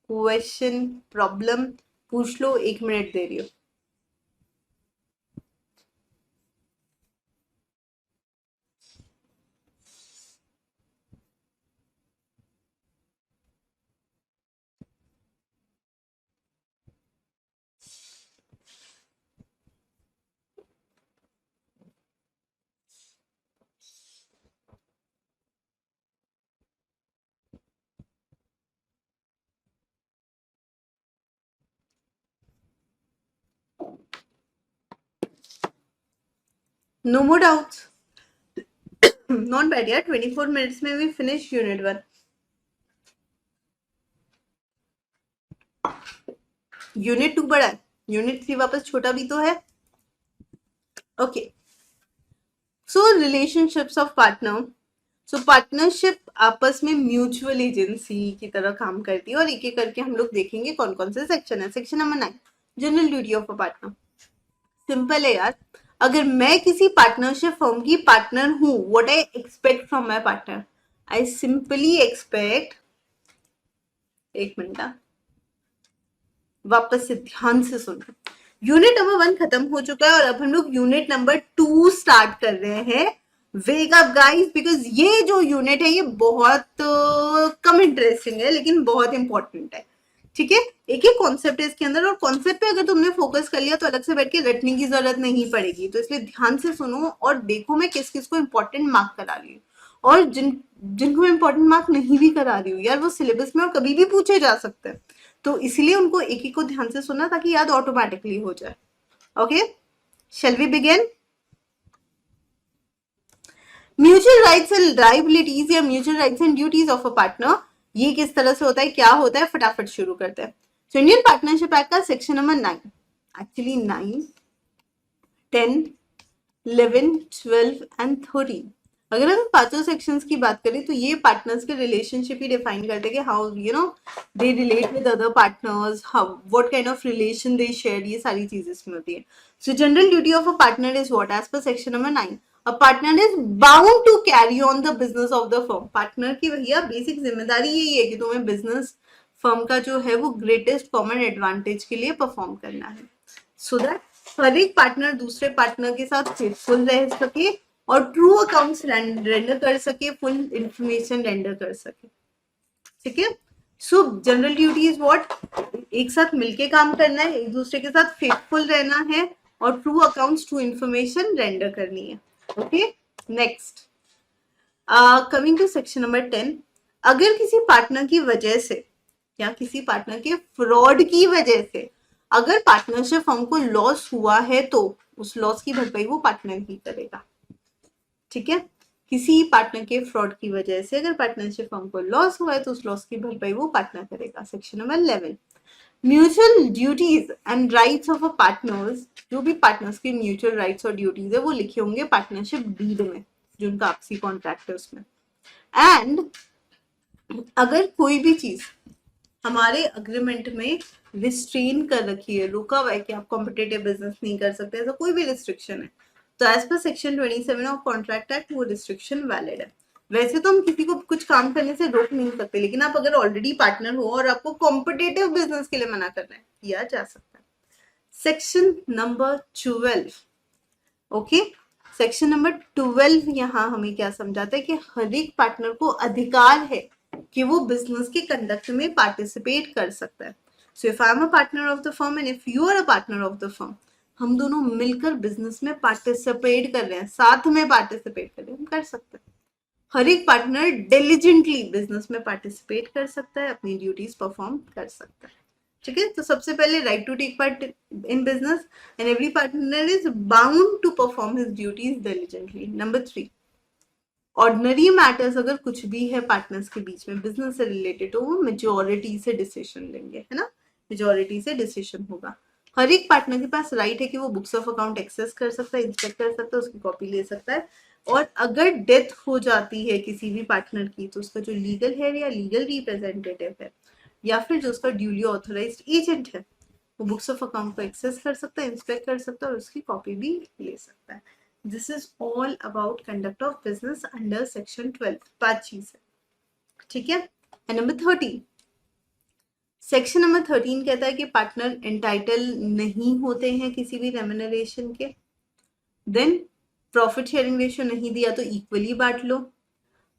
question, problem पूछ लो, 1 minute दे रही हो. No more doubts. Not bad यार, 24 minutes में we finish unit 1. यूनिट 2 बड़ा है, यूनिट 3 वापस छोटा भी तो है. Okay. So relationships of partner. So partnership आपस में म्यूचुअल एजेंसी की तरह काम करती है, और एक एक करके हम लोग देखेंगे कौन कौन से सेक्शन है. Section number 9, general duty of a partner. Simple है यार, अगर मैं किसी पार्टनरशिप फर्म की पार्टनर हूं, what I expect from my partner, I simply expect, एक मिनट वापस से ध्यान से सुनो, यूनिट नंबर 1 खत्म हो चुका है और अब हम लोग यूनिट नंबर 2 स्टार्ट कर रहे हैं। वेक अप गाइस, बिकॉज ये जो यूनिट है ये बहुत कम इंटरेस्टिंग है लेकिन बहुत इंपॉर्टेंट है। ठीक है, एक ही कॉन्सेप्ट है इसके अंदर और कॉन्सेप्ट पे अगर तुमने फोकस कर लिया तो अलग से बैठ के रटने की जरूरत नहीं पड़ेगी। तो इसलिए ध्यान से सुनो और देखो मैं किस किस को इंपॉर्टेंट मार्क करा रही हूँ, और जिनको इंपॉर्टेंट मार्क नहीं भी करा रही हूँ यार, वो सिलेबस में और कभी भी पूछे जा सकते हैं, तो इसलिए उनको एक एक को ध्यान से सुनना ताकि याद ऑटोमेटिकली हो जाए। Okay, shall we begin? Mutual rights and liabilities या mutual rights and duties of a partner, ये किस तरह से होता है, क्या होता है, फटाफट शुरू करते हैं। सो इंडियन पार्टनरशिप एक्ट का सेक्शन नंबर 9, एक्चुअली 9, 10, 11, 12 एंड 13, अगर हम पांचों सेक्शंस की बात करें तो ये पार्टनर्स के रिलेशनशिप ही डिफाइन करते हैं कि how they relate with other partners, how what kind of relation they share, ये सारी चीजें इसमें होती है। So general duty of a partner is what, as per section number 9, a partner is bound to carry on the business of the firm. Partner की भैया basic जिम्मेदारी यही है कि तुम्हें बिजनेस फर्म का जो है वो ग्रेटेस्ट कॉमन एडवांटेज के लिए परफॉर्म करना है, सो दैट हर एक पार्टनर दूसरे पार्टनर के साथ फेथफुल रह सके और ट्रू अकाउंट्स रेंडर कर सके, फुल इंफॉर्मेशन रेंडर कर सके। ठीक है, so general duty is what, एक साथ मिलके काम करना है, एक दूसरे के साथ फेथफुल रहना है और true accounts, true information render करनी है। Okay, next coming to section number 10, अगर किसी पार्टनर की वजह से या किसी पार्टनर के फ्रॉड की वजह से अगर पार्टनरशिप फर्म को लॉस हुआ है तो उस लॉस की भरपाई वो पार्टनर ही करेगा। ठीक है, किसी पार्टनर के फ्रॉड की वजह से अगर पार्टनरशिप फर्म को लॉस हुआ है तो उस लॉस की भरपाई वो पार्टनर करेगा। Section number 11, mutual duties and rights of a partners, जो भी पार्टनर्स के म्यूचुअल राइट्स और ड्यूटीज है वो लिखे होंगे पार्टनरशिप डीड में, जो उनका आपसी कॉन्ट्रैक्ट है उसमें। एंड अगर कोई भी चीज हमारे अग्रीमेंट में रिस्ट्रेन कर रखी है, रुका हुआ है कि आप कॉम्पिटेटिव बिजनेस नहीं कर सकते, ऐसा कोई भी रिस्ट्रिक्शन है, तो as per section 27 of contract act वो रिस्ट्रिक्शन वैलिड है। वैसे तो हम किसी को कुछ काम करने से रोक नहीं सकते, लेकिन आप अगर ऑलरेडी पार्टनर हो और आपको कॉम्पिटेटिव बिजनेस के लिए मना करना है, किया जा सकता है। Section number 12, okay, section number 12 यहाँ हमें क्या समझाता है कि हर एक पार्टनर को अधिकार है कि वो बिजनेस के कंडक्ट में पार्टिसिपेट कर सकता है। So if I am a partner of the firm and if you are a partner of the firm, हम दोनों मिलकर बिजनेस में पार्टिसिपेट कर रहे हैं, साथ में पार्टिसिपेट कर रहे हैं, हम कर सकते हैं। हर एक पार्टनर डिलीजेंटली बिजनेस में पार्टिसिपेट कर सकता है, अपनी ड्यूटीज परफॉर्म कर सकता है। ठीक है, तो सबसे पहले right to take part in business and every partner is bound to perform his duties diligently. Number 3, ordinary matters अगर कुछ भी है पार्टनर्स के बीच में बिजनेस से रिलेटेड तो वो मेजोरिटी से डिसीजन लेंगे, है ना, मेजोरिटी से डिसीजन होगा। हर एक पार्टनर के पास राइट है कि वो बुक्स ऑफ अकाउंट एक्सेस कर सकता है, इंस्पेक्ट कर सकता है, उसकी कॉपी ले सकता है, और अगर डेथ हो जाती है किसी भी पार्टनर की तो उसका जो लीगल है या लीगल रिप्रेजेंटेटिव है या फिर जो उसका ड्यूली ऑथोराइज्ड एजेंट है वो बुक्स ऑफ अकाउंट को एक्सेस कर सकता है, इंस्पेक्ट कर सकता है और उसकी कॉपी भी ले सकता है। This is all about conduct of business under section 12, 5 चीज है। ठीक है, एंड नंबर 13, सेक्शन नंबर 13 कहता है कि पार्टनर एंटाइटल नहीं होते हैं किसी भी रेम्यूनरेशन के। देन प्रॉफिट शेयरिंग रेशियो नहीं दिया तो इक्वली बांट लो।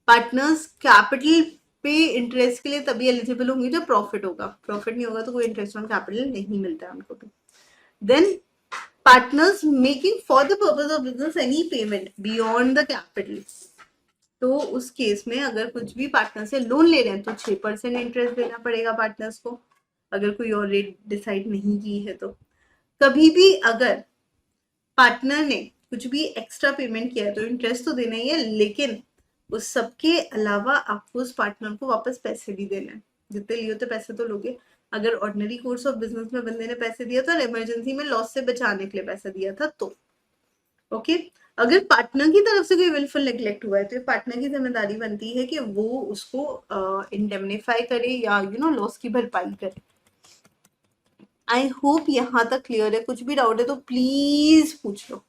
पार्टनर्स कैपिटल पे इंटरेस्ट के लिए तभी एलिजिबल होंगे जब प्रॉफिट होगा, प्रॉफिट नहीं होगा तो कोई इंटरेस्ट ऑन कैपिटल नहीं मिलता है उनको। Then partners making for the purpose of business any payment beyond the capital, तो उस केस में अगर कुछ भी पार्टनर से लोन ले रहे हैं तो 6% इंटरेस्ट देना पड़ेगा पार्टनर्स को, अगर कोई और रेट डिसाइड नहीं की है तो। कभी भी अगर पार्टनर ने कुछ भी एक्स्ट्रा पेमेंट किया है तो इंटरेस्ट तो देना ही है, लेकिन उस सबके अलावा आपको उस पार्टनर को वापस पैसे भी देना है, जितने लिए होते पैसे तो लोगे। अगर ऑर्डिनरी कोर्स ऑफ बिजनेस में बंदे ने पैसे दिया था और इमरजेंसी में लॉस से बचाने के लिए पैसा दिया था तो ओके। अगर पार्टनर की तरफ से कोई विलफुल नेग्लेक्ट हुआ है तो पार्टनर की जिम्मेदारी बनती है कि वो उसको इंडेमनिफाई करे या लॉस की भरपाई करे। आई होप यहाँ तक क्लियर है, कुछ भी डाउट है तो प्लीज पूछ लो।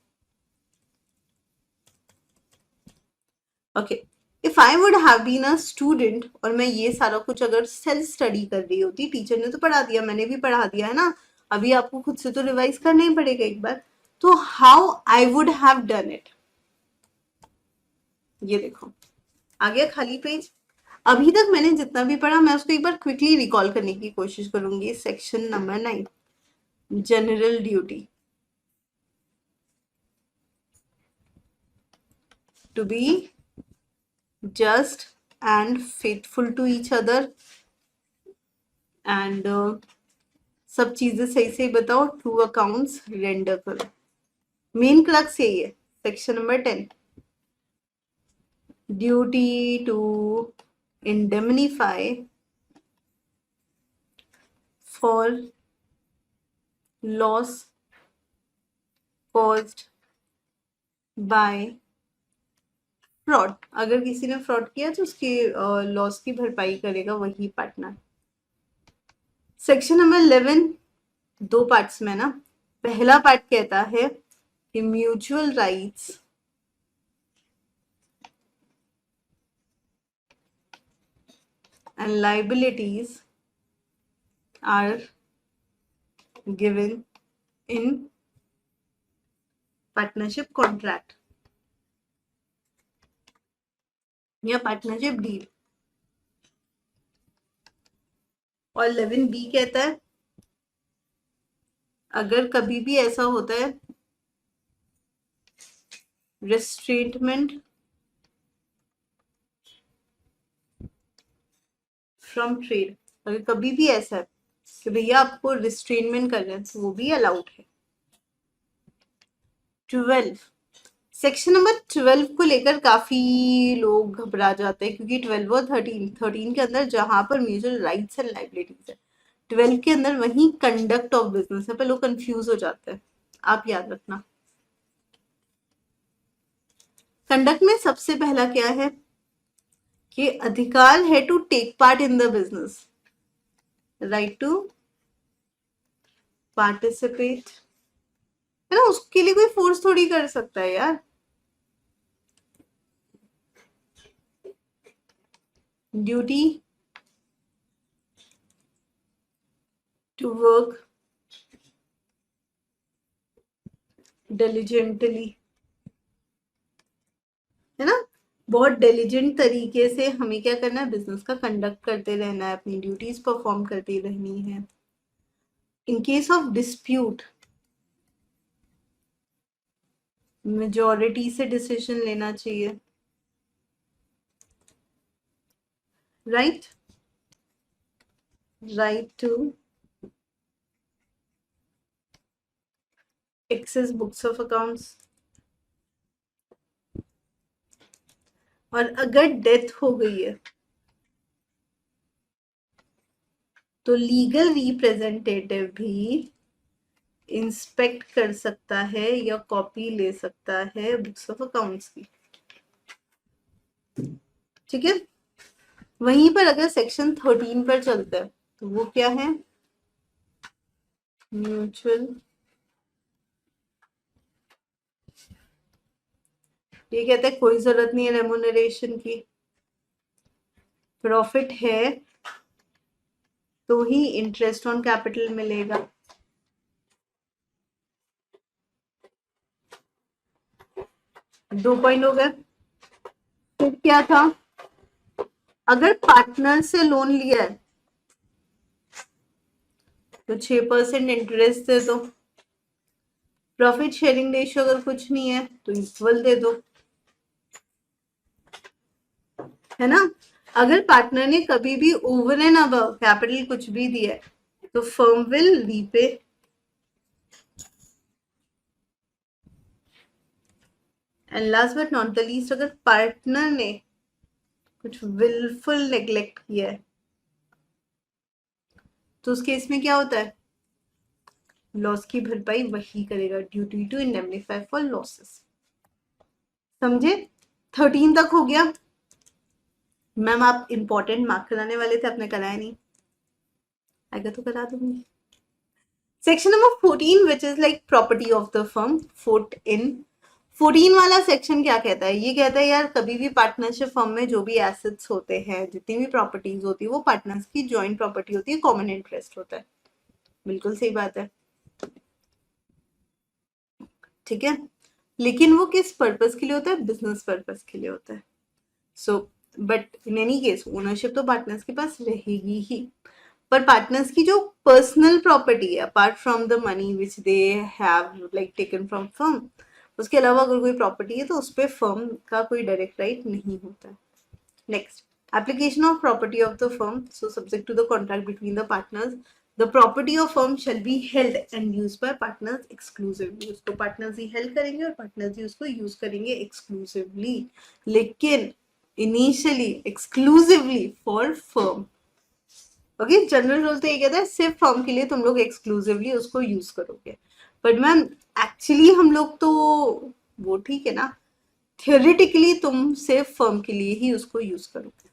Okay, if I would have been a student, और मैं ये सारा कुछ अगर सेल्फ स्टडी कर रही होती, टीचर ने तो पढ़ा दिया, मैंने भी पढ़ा दिया है ना, अभी आपको खुद से तो रिवाइज करना ही पड़ेगा एक बार, तो how I would have done it. ये देखो आ गया खाली पेज। अभी तक मैंने जितना भी पढ़ा मैं उसको एक बार क्विकली रिकॉल करने की कोशिश करूंगी। Section number 9, general duty, to be just and faithful to each other, and सब चीजें सही सही बताओ, ट्रू अकाउंट्स रेंडर करो। मेन क्लक्स यही है। Section number 10, duty to indemnify for loss caused by fraud. अगर किसी ने फ्रॉड किया तो उसके लॉस की भरपाई करेगा वही पार्टनर। सेक्शन नंबर 11 दो पार्ट्स में ना। पहला पार्ट कहता है कि mutual rights and liabilities are given in partnership contract या पार्टनरशिप डील। और 11B कहता है अगर कभी भी ऐसा होता है रिस्ट्रेंटमेंट फ्रॉम ट्रेड, अगर कभी भी ऐसा है कि भैया आपको रिस्ट्रेनमेंट कर रहे हैं तो वो भी अलाउड है। 12, सेक्शन नंबर 12 को लेकर काफी लोग घबरा जाते हैं क्योंकि 12 और 13 के अंदर जहां पर म्यूचुअल राइट्स एंड लाइबिलिटीज है, 12 के अंदर वही कंडक्ट ऑफ बिजनेस है, पर लोग कंफ्यूज हो जाते हैं। आप याद रखना कंडक्ट में सबसे पहला क्या है कि अधिकार है to take part in the business, right to participate, है ना, उसके लिए कोई फोर्स थोड़ी कर सकता है यार। ड्यूटी टू वर्क डिलिजेंटली, है ना, बहुत डिलिजेंट तरीके से हमें क्या करना है, बिजनेस का कंडक्ट करते रहना है, अपनी ड्यूटीज परफॉर्म करती रहनी है। In case of dispute majority से डिसीजन लेना चाहिए, right, right to access books of accounts, और अगर डेथ हो गई है तो लीगल रिप्रेजेंटेटिव भी इंस्पेक्ट कर सकता है या कॉपी ले सकता है बुक्स ऑफ अकाउंट्स की, ठीक है। वहीं पर अगर सेक्शन 13 पर चलता है तो वो क्या है, म्यूचुअल, ये कहता है कोई जरूरत नहीं है रेमुनरेशन की, प्रॉफिट है तो ही इंटरेस्ट ऑन कैपिटल मिलेगा। दो पॉइंट हो गए। फिर क्या था, अगर पार्टनर से लोन लिया है तो 6% इंटरेस्ट दे दो, प्रॉफिट शेयरिंग रेशियो अगर कुछ नहीं है तो इक्वल दे दो, है ना। अगर पार्टनर ने कभी भी ओवर एंड अबव कैपिटल कुछ भी दिया है तो firm will repay. And last but not the least, अगर पार्टनर ने कुछ विलफुल नेग्लेक्ट किया है तो उस केस में क्या होता है, लॉस की भरपाई वही करेगा, duty to indemnify for losses. समझे, 13 तक हो गया। मैम आप इंपॉर्टेंट मार्क कराने वाले थे, आपने कराया नहीं, आएगा तो करा दूंगी। Section number 14 which is like property of the firm, 14, 14 वाला सेक्शन क्या कहता है? ये कहता है यार कभी भी पार्टनरशिप फर्म में जो भी एसेट्स होते हैं, जितनी भी प्रॉपर्टीज होती है, वो पार्टनर्स की जॉइंट प्रॉपर्टी होती है, कॉमन इंटरेस्ट होता है। बिल्कुल सही बात है, ठीक है। लेकिन वो किस पर्पस के लिए होता है? बिजनेस पर्पस के लिए होता है। So but in any case ownership तो पार्टनर्स के पास रहेगी ही, पर पार्टनर्स की जो पर्सनल प्रॉपर्टी है apart from the money which they have like taken from firm, उसके अलावा अगर कोई प्रॉपर्टी है तो उस पर फर्म का कोई डायरेक्ट राइट नहीं होता है। Next, application of property of the firm. So subject to the contract between the partners, the property of firm shall be held and used by partners exclusively. उसको partners ही held करेंगे और partners ही उसको use करेंगे exclusively, लेकिन initially exclusively for firm. Okay, general rule तो ये कहता है सिर्फ फर्म के लिए तुम लोग एक्सक्लूसिवली उसको यूज करोगे, बट मैम एक्चुअली हम लोग तो वो ठीक है ना, थियोरेटिकली तुम सिर्फ फर्म के लिए ही उसको यूज करोगे।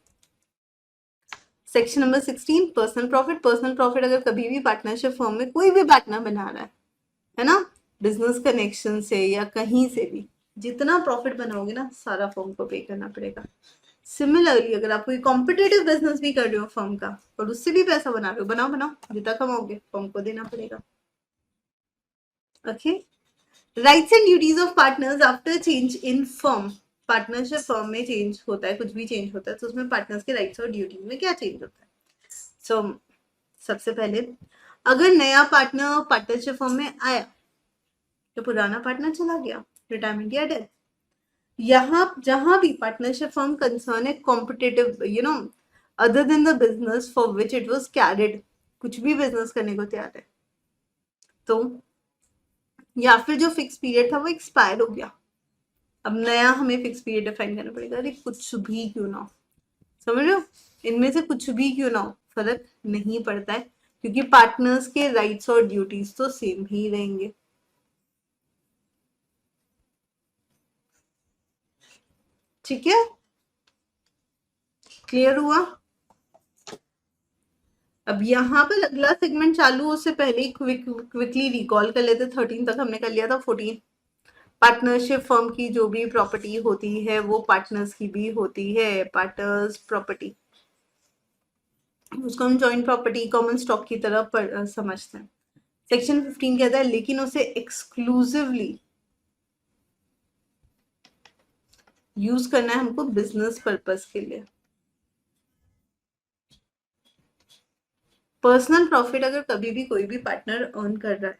Section number 16, personal profit. Personal profit अगर कभी भी पार्टनरशिप फर्म में कोई भी पार्टनर बना रहा है ना, बिजनेस कनेक्शन से या कहीं से भी, जितना प्रॉफिट बनाओगे ना सारा फर्म को पे करना पड़ेगा। सिमिलरली अगर आप कोई कॉम्पिटेटिव बिजनेस भी कर रहे हो फर्म का और उससे भी पैसा बना रहे हो, बनाओ जितना कमाओगे फर्म को देना पड़ेगा। Okay, rights and duties of partners after change in firm. Partnership firm में चेंज होता है, कुछ भी चेंज होता है तो उसमें पार्टनर्स के राइट्स और ड्यूटीज में क्या चेंज होता है? सो सबसे पहले अगर नया पार्टनर पार्टनरशिप फर्म में आया तो पुराना पार्टनर चला गया, रिटायरमेंट या डेथ, यहाँ जहां भी पार्टनरशिप फर्म कंसर्न है competitive other than the business for which it was carried, कुछ भी बिजनेस करने को तैयार है तो, या फिर जो फिक्स पीरियड था वो एक्सपायर हो गया, अब नया हमें फिक्स पीरियड डिफाइन करना पड़ेगा। अरे कुछ भी क्यों ना हो, समझ रहे हो, इनमें से कुछ भी क्यों ना हो फर्क नहीं पड़ता है, क्योंकि पार्टनर्स के राइट्स और ड्यूटीज तो सेम ही रहेंगे। ठीक है, क्लियर हुआ? अब यहाँ पर अगला सेगमेंट चालू उससे पहले ही क्विकली रिकॉल कर लेते। 13 तक हमने कर लिया था। 14, पार्टनरशिप फर्म की जो भी प्रॉपर्टी होती है वो पार्टनर्स की भी होती है, पार्टनर्स प्रॉपर्टी, उसको हम जॉइंट प्रॉपर्टी कॉमन स्टॉक की तरह समझते हैं। सेक्शन 15 कहता है लेकिन उसे एक्सक्लूसिवली यूज करना है हमको बिजनेस पर्पस के लिए। पर्सनल प्रॉफिट अगर कभी भी कोई भी पार्टनर अर्न कर रहा है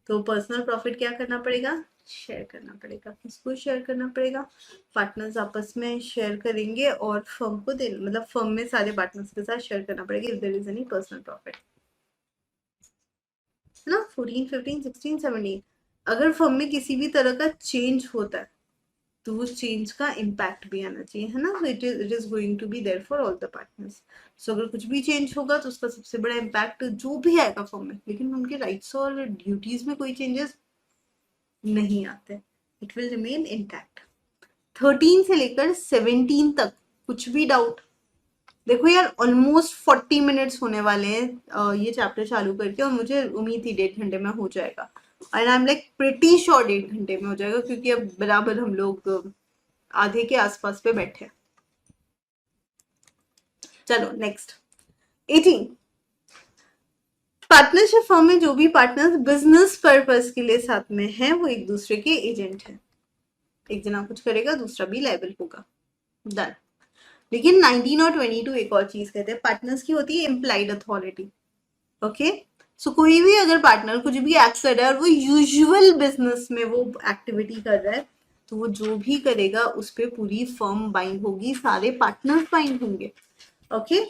तो पर्सनल प्रॉफिट क्या करना पड़ेगा? शेयर करना पड़ेगा। किसको शेयर करना पड़ेगा? पार्टनर्स आपस में शेयर करेंगे और फर्म को देना, मतलब फर्म में सारे पार्टनर्स के साथ शेयर करना पड़ेगा if there is any personal profit, है ना। 14, 15, 16, 17, अगर फर्म में किसी भी तरह का चेंज होता है तो उस चेंज का इम्पैक्ट भी आना चाहिए, है ना। It is going to be there for all the partners. So अगर कुछ भी चेंज होगा तो उसका सबसे बड़ा इम्पैक्ट जो भी आएगा फर्म में, लेकिन उनके राइट्स और ड्यूटीज में कोई चेंजेस नहीं आते, इट विल रिमेन इंटैक्ट। 13 से लेकर 17 तक कुछ भी डाउट? देखो यार ऑलमोस्ट 40 मिनट्स होने वाले हैं ये चैप्टर चालू करके, और मुझे उम्मीद थी 1.5 घंटे में हो जाएगा, and I am like pretty sure 1.5 घंटे में हो जाएगा, क्योंकि अब बराबर हम लोग आधे के आसपास पे बैठे हैं। चलो नेक्स्ट 18, पार्टनरशिप फर्म में जो भी पार्टनर्स बिजनेस पर्पस के लिए साथ में है वो एक दूसरे के एजेंट है, एक जना कुछ करेगा दूसरा भी लायबल होगा, डन। लेकिन 19 और 22 एक और चीज कहते हैं, पार्टनर्स की होती है इम्प्लाइड अथॉरिटी। ओके, सो कोई भी अगर पार्टनर कुछ भी एक्ट कर रहा है और वो यूजुअल बिजनेस में वो एक्टिविटी कर रहा है तो वो जो भी करेगा उस पर पूरी फर्म बाइंड होगी, सारे पार्टनर्स बाइंड होंगे। ओके,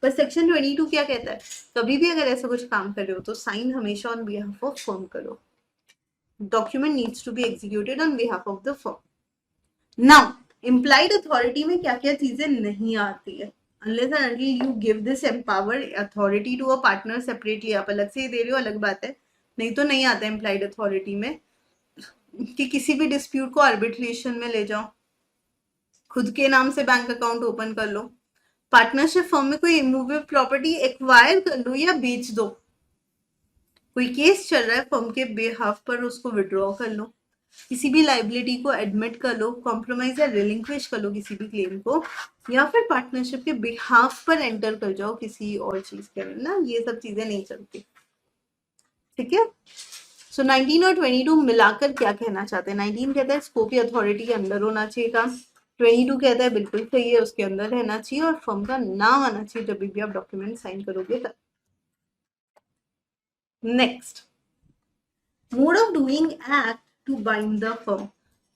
पर सेक्शन 22 क्या कहता है? कभी भी अगर ऐसा कुछ काम कर रहे हो तो साइन हमेशा ऑन बिहाफ ऑफ फर्म करो, document needs to be executed on behalf of the firm. Now implied authority में क्या क्या चीजें नहीं आती है, unless and until you give this empowered authority to a partner separately, आप अलग से ही दे रहे हो अलग बात है, नहीं तो नहीं आता इम्प्लाइड अथॉरिटी में कि किसी भी डिस्प्यूट को आर्बिट्रेशन में ले जाओ, खुद के नाम से बैंक अकाउंट ओपन कर लो, पार्टनरशिप फर्म में कोई इमूवेबल प्रॉपर्टी एक्वायर कर लो या बेच दो, कोई केस चल रहा है फर्म के बेहाफ पर उसको विड्रॉ कर लो, किसी भी लाइबिलिटी को एडमिट कर लो, कॉम्प्रोमाइज या रिलिंक्विश कर लो किसी भी क्लेम को, या फिर पार्टनरशिप के बिहाफ पर एंटर कर जाओ किसी और चीज के अंदर ना, ये सब चीजें नहीं चलती। ठीक है। सो 19 और 22 मिलाकर क्या कहना चाहते हैं? 19 कहता है स्कोप या अथॉरिटी के अंदर होना चाहिए काम, 22 कहता है बिल्कुल सही है, उसके अंदर रहना चाहिए और फर्म का नाम आना चाहिए जब भी आप डॉक्यूमेंट साइन करोगे तब। Next, mode of doing act to bind the firm.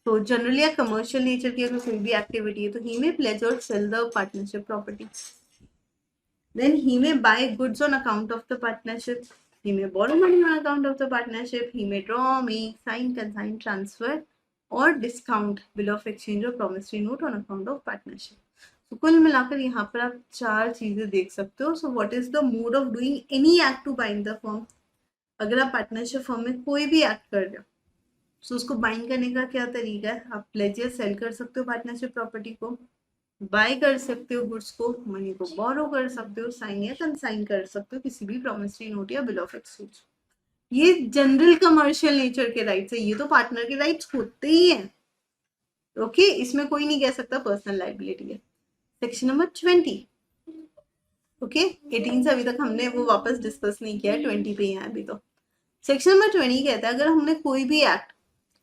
तो जनरली कमर्शियल नेचर की अगर कोई भी एक्टिविटी है तो ही में प्लेज और sell the partnership property, then he may buy goods on account of the partnership, he may borrow money on account of the partnership, he may draw, make, sign, consign, transfer or discount bill of exchange or promissory note on account of partnership. तो कुल मिलाकर यहाँ पर आप चार चीजें देख सकते हो। So what is the mode of doing any act to bind the firm? अगर आप पार्टनरशिप फर्म में कोई भी एक्ट कर रहे हो तो उसको बाइंड करने का क्या तरीका है? आप प्लेज या सेल कर सकते हो पार्टनरशिप प्रॉपर्टी को, बाय कर सकते हो गुड्स को, मनी को बोरो कर सकते हो, साइन या कंसाइन कर सकते हो किसी भी प्रॉमिसरी नोट या बिल ऑफ एक्सचेंज। ये जनरल कमर्शियल नेचर के राइट्स है, ये तो पार्टनर के राइट्स होते ही हैं। ओके, इसमें कोई नहीं कह सकता पर्सनल लाइबिलिटी है। Section number 20। ओके, 18 से अभी तक हमने वो वापस डिस्कस नहीं किया, 20 पे है अभी तो। सेक्शन नंबर 20 कहता है अगर हमने कोई भी act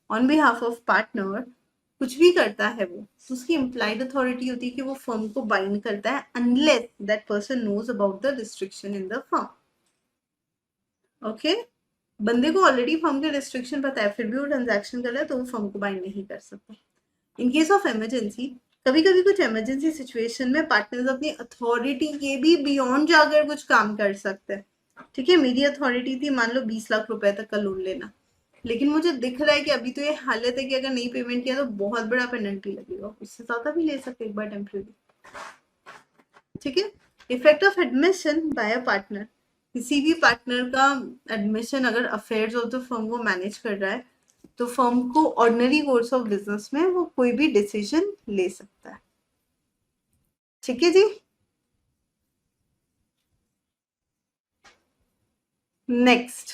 on behalf of partner कुछ भी करता है वो, तो उसकी इम्प्लाइड अथॉरिटी होती है कि वो फर्म को बाइंड करता है unless that person knows about the restriction in the firm. Okay, बंदे को ऑलरेडी फर्म के रिस्ट्रिक्शन पता है फिर भी वो ट्रांजैक्शन कर रहा है तो वो फर्म को बाइंड नहीं कर सकता। इन केस ऑफ इमरजेंसी, कभी कभी कुछ इमरजेंसी सिचुएशन में पार्टनर्स अपनी अथॉरिटी के भी बियॉन्ड जाकर कुछ काम कर सकते हैं। ठीक है, मेरी अथॉरिटी थी मान लो 20 लाख रुपए तक का लोन लेना, लेकिन मुझे दिख रहा है कि अभी तो ये हालत है कि अगर नहीं पेमेंट किया तो बहुत बड़ा पेनल्टी लगेगा, इससे ज्यादा भी ले सकते एक बार टेम्परेरी। ठीक है, effect of admission by a partner, किसी भी पार्टनर का एडमिशन अगर अफेयर्स ऑफ द फर्म वो मैनेज कर रहा है तो फर्म को ऑर्डिनरी कोर्स ऑफ बिजनेस में वो कोई भी डिसीजन ले सकता है। ठीक है जी। नेक्स्ट,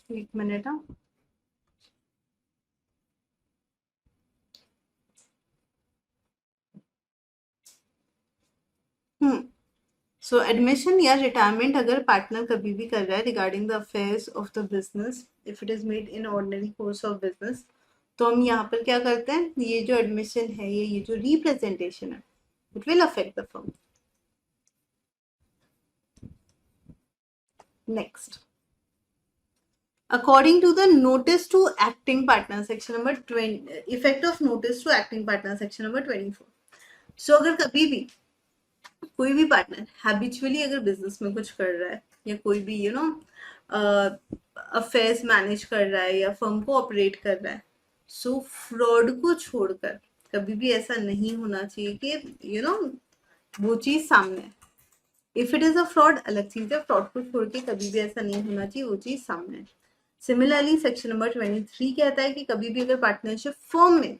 एक मिनट। सो एडमिशन या रिटायरमेंट अगर पार्टनर कभी भी कर रहा है regarding the affairs of the business, if it is made in ordinary course of business, तो हम यहाँ पर क्या करते हैं, ये जो एडमिशन है ये जो रिप्रेजेंटेशन है it will affect the firm. Next, according to the notice to acting partner section number 20, effect of notice to acting partner section number 24. so अगर कभी भी कोई भी पार्टनर हैबिचुअली अगर बिजनेस में कुछ कर रहा है या कोई भी अफेयर्स मैनेज कर रहा है या फर्म को ऑपरेट कर रहा है, सो फ्रॉड को छोड़कर कभी भी ऐसा नहीं होना चाहिए कि वो चीज सामने है। If it is a fraud अलग चीज है, फ्रॉड को छोड़ के कभी भी ऐसा नहीं होना चाहिए वो चीज सामने है। सिमिलरली सेक्शन नंबर 23 कहता है कि कभी भी अगर पार्टनरशिप फर्म में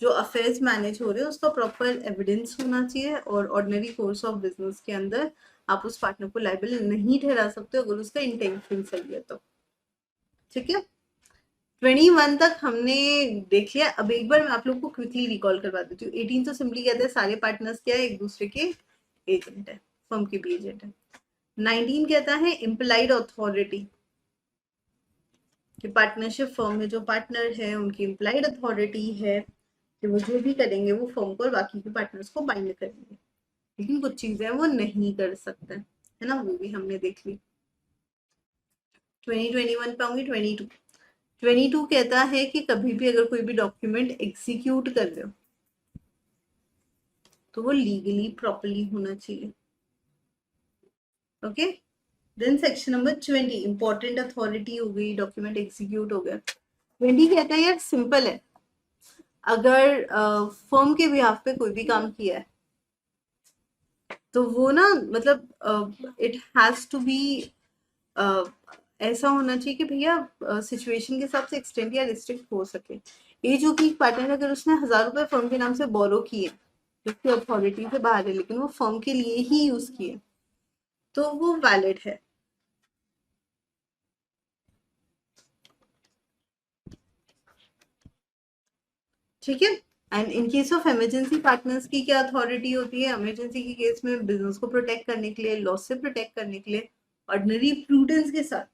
जो अफेयर्स मैनेज हो रहे हैं उसका प्रॉपर एविडेंस होना चाहिए और ऑर्डिनरी कोर्स ऑफ बिजनेस के अंदर आप उस पार्टनर को लायबल नहीं ठहरा सकते अगर उसका इंटेंशन सही है तो। ठीक है, 21 तक हमने देख लिया। अब एक बार मैं आप लोग को क्विकली रिकॉल करवा देती हूँ। 18 तो सिंपली कहते हैं सारे पार्टनर्स क्या है, एक दूसरे के एजेंट है, फर्म के भी एजेंट है। 19 कहता है इम्प्लाइड अथॉरिटी, कि पार्टनरशिप फर्म में जो पार्टनर है उनकी इम्प्लाइड अथॉरिटी है कि वो जो भी करेंगे वो फर्म को और बाकी के पार्टनर्स को बाइंड करेंगे, लेकिन कुछ चीजें वो नहीं कर सकते है ना, वो भी हमने देख ली। 21 पे आऊंगी। 22 कहता है कि कभी भी अगर कोई भी डॉक्यूमेंट एग्जीक्यूट कर रहे हो तो वो लीगली प्रॉपरली होना चाहिए। Okay, then section number 20 important authority हो गई, डॉक्यूमेंट एग्जीक्यूट हो गया। 20 कहता है यार सिंपल है, अगर फर्म के बिहाफ पे कोई भी काम किया है तो वो ना मतलब इट हैज टू बी ऐसा होना चाहिए कि भैया सिचुएशन के हिसाब से एक्सटेंड या रिस्ट्रिक्ट हो सके। ये जो कि पार्टनर अगर उसने 1000 रुपए फर्म के नाम से बोरो किए जिसकी अथॉरिटी से बाहर है लेकिन वो फर्म के लिए ही यूज किए, तो वो वैलिड है। ठीक है। And in case of emergency partners की क्या अथॉरिटी होती है? इमरजेंसी के केस में बिजनेस को प्रोटेक्ट करने के लिए, लॉस से प्रोटेक्ट करने के लिए ऑर्डिनरी प्रूडेंस के साथ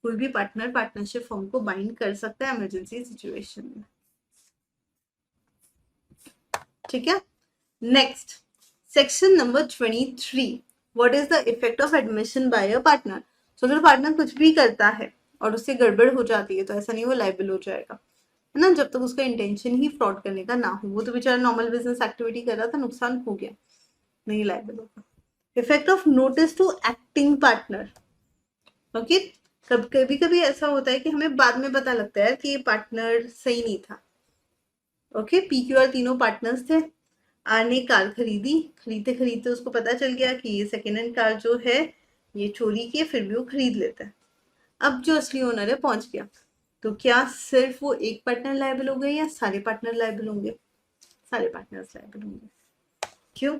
कोई भी पार्टनर पार्टनरशिप फर्म को बाइंड कर सकता है इमरजेंसी सिचुएशन में। ठीक है। Next, section number 23, what is the effect of admission by a partner. तो अगर पार्टनर कुछ भी करता है और उससे गड़बड़ हो जाती है तो ऐसा नहीं वो लायबल हो जाएगा, है ना, जब तक उसका इंटेंशन ही फ्रॉड करने का ना हो। वो तो बेचारा नॉर्मल बिजनेस एक्टिविटी कर रहा था, नुकसान हो गया, नहीं लायबल होगा। Effect of notice to acting partner. Okay, कभी कभी ऐसा होता है कि हमें बाद में पता लगता है कि ये पार्टनर सही नहीं था। ओके, PQR तीनों पार्टनर्स थे। आर ने कार खरीदी, खरीदते खरीदते उसको पता चल गया कि ये सेकेंड हैंड कार जो है ये चोरी की है, फिर भी वो खरीद लेता है। अब जो असली ओनर है पहुंच गया, तो क्या सिर्फ वो एक पार्टनर लायबल हो गए या सारे पार्टनर लायबल होंगे? सारे पार्टनर्स लायबल होंगे। क्यों?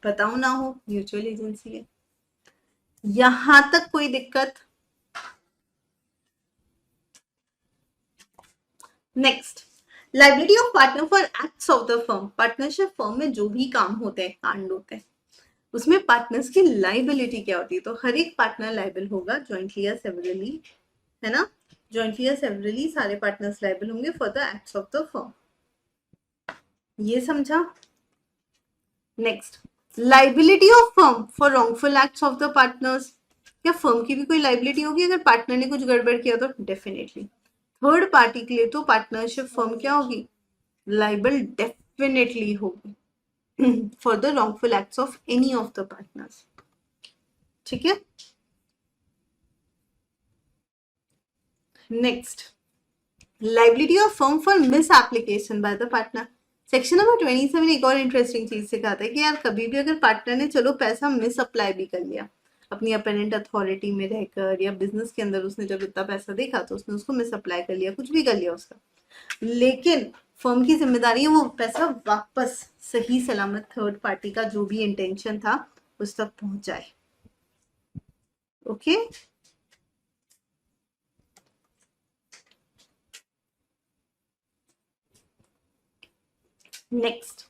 बताओ ना हो, म्यूचुअल एजेंसी है। यहां तक कोई दिक्कत? Next, liability of partner for acts of the firm. Partnership firm में जो भी काम होते हैं, कांड होते हैं, उसमें पार्टनर्स की लाइबिलिटी क्या होती है? तो हर एक पार्टनर लाइबल होगा जॉइंटली या सेवरली, है ना, जॉइंटली या सेवरली सारे पार्टनर्स लाइबल होंगे for the acts of the firm. ये समझा? Next, liability of firm for wrongful acts of the partners. क्या फर्म की भी कोई लाइबिलिटी होगी अगर पार्टनर ने कुछ गड़बड़ किया? तो डेफिनेटली थर्ड पार्टी के लिए तो पार्टनरशिप फर्म क्या होगी? लाइबल डेफिनेटली होगी for the wrongful acts of any of the partners. ठीक है। Next, liability of firm for miss application by the partner. Section number 27 एक और इंटरेस्टिंग चीज सिखाता है कि यार कभी भी अगर पार्टनर ने चलो पैसा मिस अप्लाई भी कर लिया अपनी अपेरेंट अथॉरिटी में रहकर, या बिजनेस के अंदर उसने जब इतना पैसा देखा तो उसने उसको मिस अप्लाई कर लिया, कुछ भी कर लिया उसका, लेकिन फर्म की जिम्मेदारी है वो पैसा वापस सही सलामत थर्ड पार्टी का जो भी इंटेंशन था उस तक पहुंच जाए। ओके, नेक्स्ट,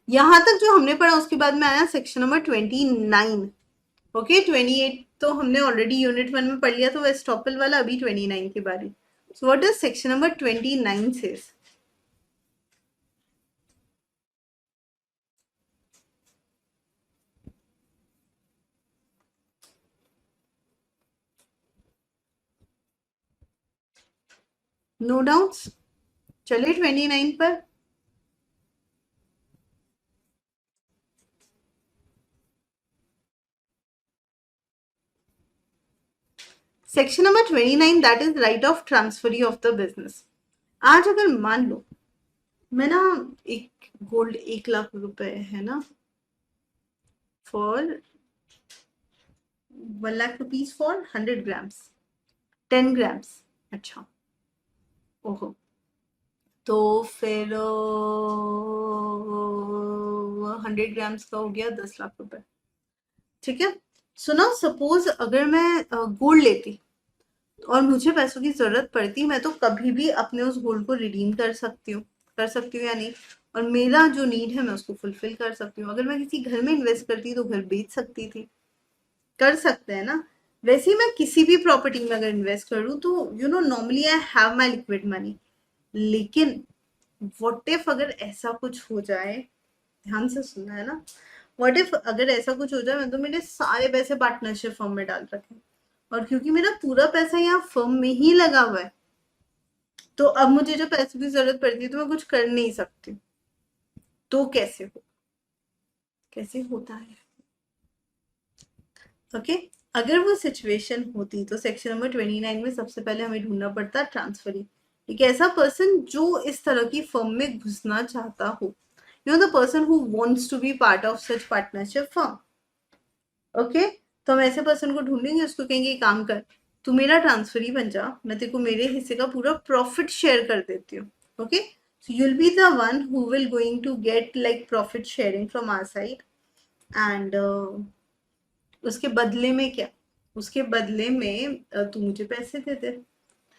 यहां तक जो हमने पढ़ा उसके बाद में आया सेक्शन नंबर 29। ओके, 28 तो हमने ऑलरेडी यूनिट 1 में पढ़ लिया, तो एस्टॉपल वाला अभी 29 की बारी। So what does section number 29 says? No doubts? चलिए 29 पर। Section number 29 that is right of transferee of the business. आज अगर मान लो मैं ना एक गोल्ड 1 लाख रुपए है ना, for 1 lakh rupees for 100 grams, 10 grams. अच्छा, ओहो, तो फिर 100 ग्राम्स का हो गया 10 लाख रुपए। ठीक है। सुनो, सपोज अगर मैं गोल्ड लेती और मुझे पैसों की जरूरत पड़ती, मैं तो कभी भी अपने उस गोल्ड को रिडीम कर सकती हूँ या नहीं, और मेरा जो नीड है मैं उसको फुलफिल कर सकती हूँ। अगर मैं किसी घर में इन्वेस्ट करती तो घर बेच सकती थी, कर सकते हैं ना। वैसे ही मैं किसी भी प्रॉपर्टी में अगर इन्वेस्ट करूँ तो normally I have my liquid money, लेकिन व्हाट इफ अगर ऐसा कुछ हो जाए, ध्यान से सुनना है ना, व्हाट इफ अगर ऐसा कुछ हो जाए, मैं तो मेरे सारे पैसे पार्टनरशिप फर्म में डाल रखे, और क्योंकि मेरा पूरा पैसा यहाँ फर्म में ही लगा हुआ है, तो अब मुझे जब पैसों की जरूरत पड़ती है तो मैं कुछ कर नहीं सकती। तो कैसे होता है? ओके, अगर वो सिचुएशन होती तो सेक्शन नंबर 29 में सबसे पहले हमें ढूंढना पड़ता ट्रांसफरी, एक ऐसा पर्सन जो इस तरह की फर्म में घुसना चाहता हो, the person who wants to be part of such partnership firm. Okay, तो हम ऐसे पर्सन को ढूंढेंगे, उसको कहेंगे काम कर, तू मेरा ट्रांसफरी बन जा, मैं तेरे को मेरे हिस्से का पूरा प्रॉफिट शेयर कर देती हूँ। Okay, So you'll be the one who will going to get like profit sharing from our side, and उसके बदले में क्या, उसके बदले में तू मुझे पैसे दे दे,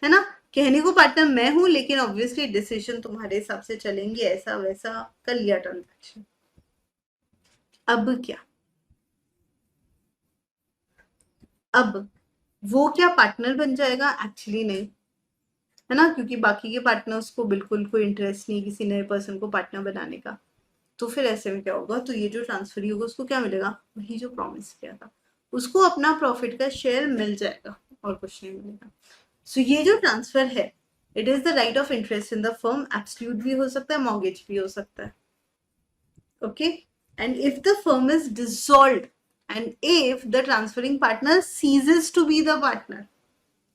है ना। कहने को पार्टनर मैं हूं, लेकिन ऑब्वियसली डिसीजन तुम्हारे हिसाब से चलेंगे, ऐसा वैसा कर लिया ट्रांजेक्शन। अब क्या, अब वो क्या पार्टनर बन जाएगा? एक्चुअली नहीं, है ना, क्योंकि बाकी के पार्टनर्स को बिल्कुल कोई इंटरेस्ट नहीं किसी नए पर्सन को पार्टनर बनाने का। तो फिर ऐसे में क्या होगा, तो ये जो ट्रांसफर होगा उसको क्या मिलेगा, वही जो प्रॉमिस किया था, उसको अपना प्रॉफिट का शेयर मिल जाएगा और कुछ नहीं मिलेगा। सो ये जो ट्रांसफर है, it is the right of interest in the firm, absolute भी हो सकता है, मॉर्गेज भी हो सकता है। Okay, and if the firm is dissolved and if the transferring partner ceases to be the partner,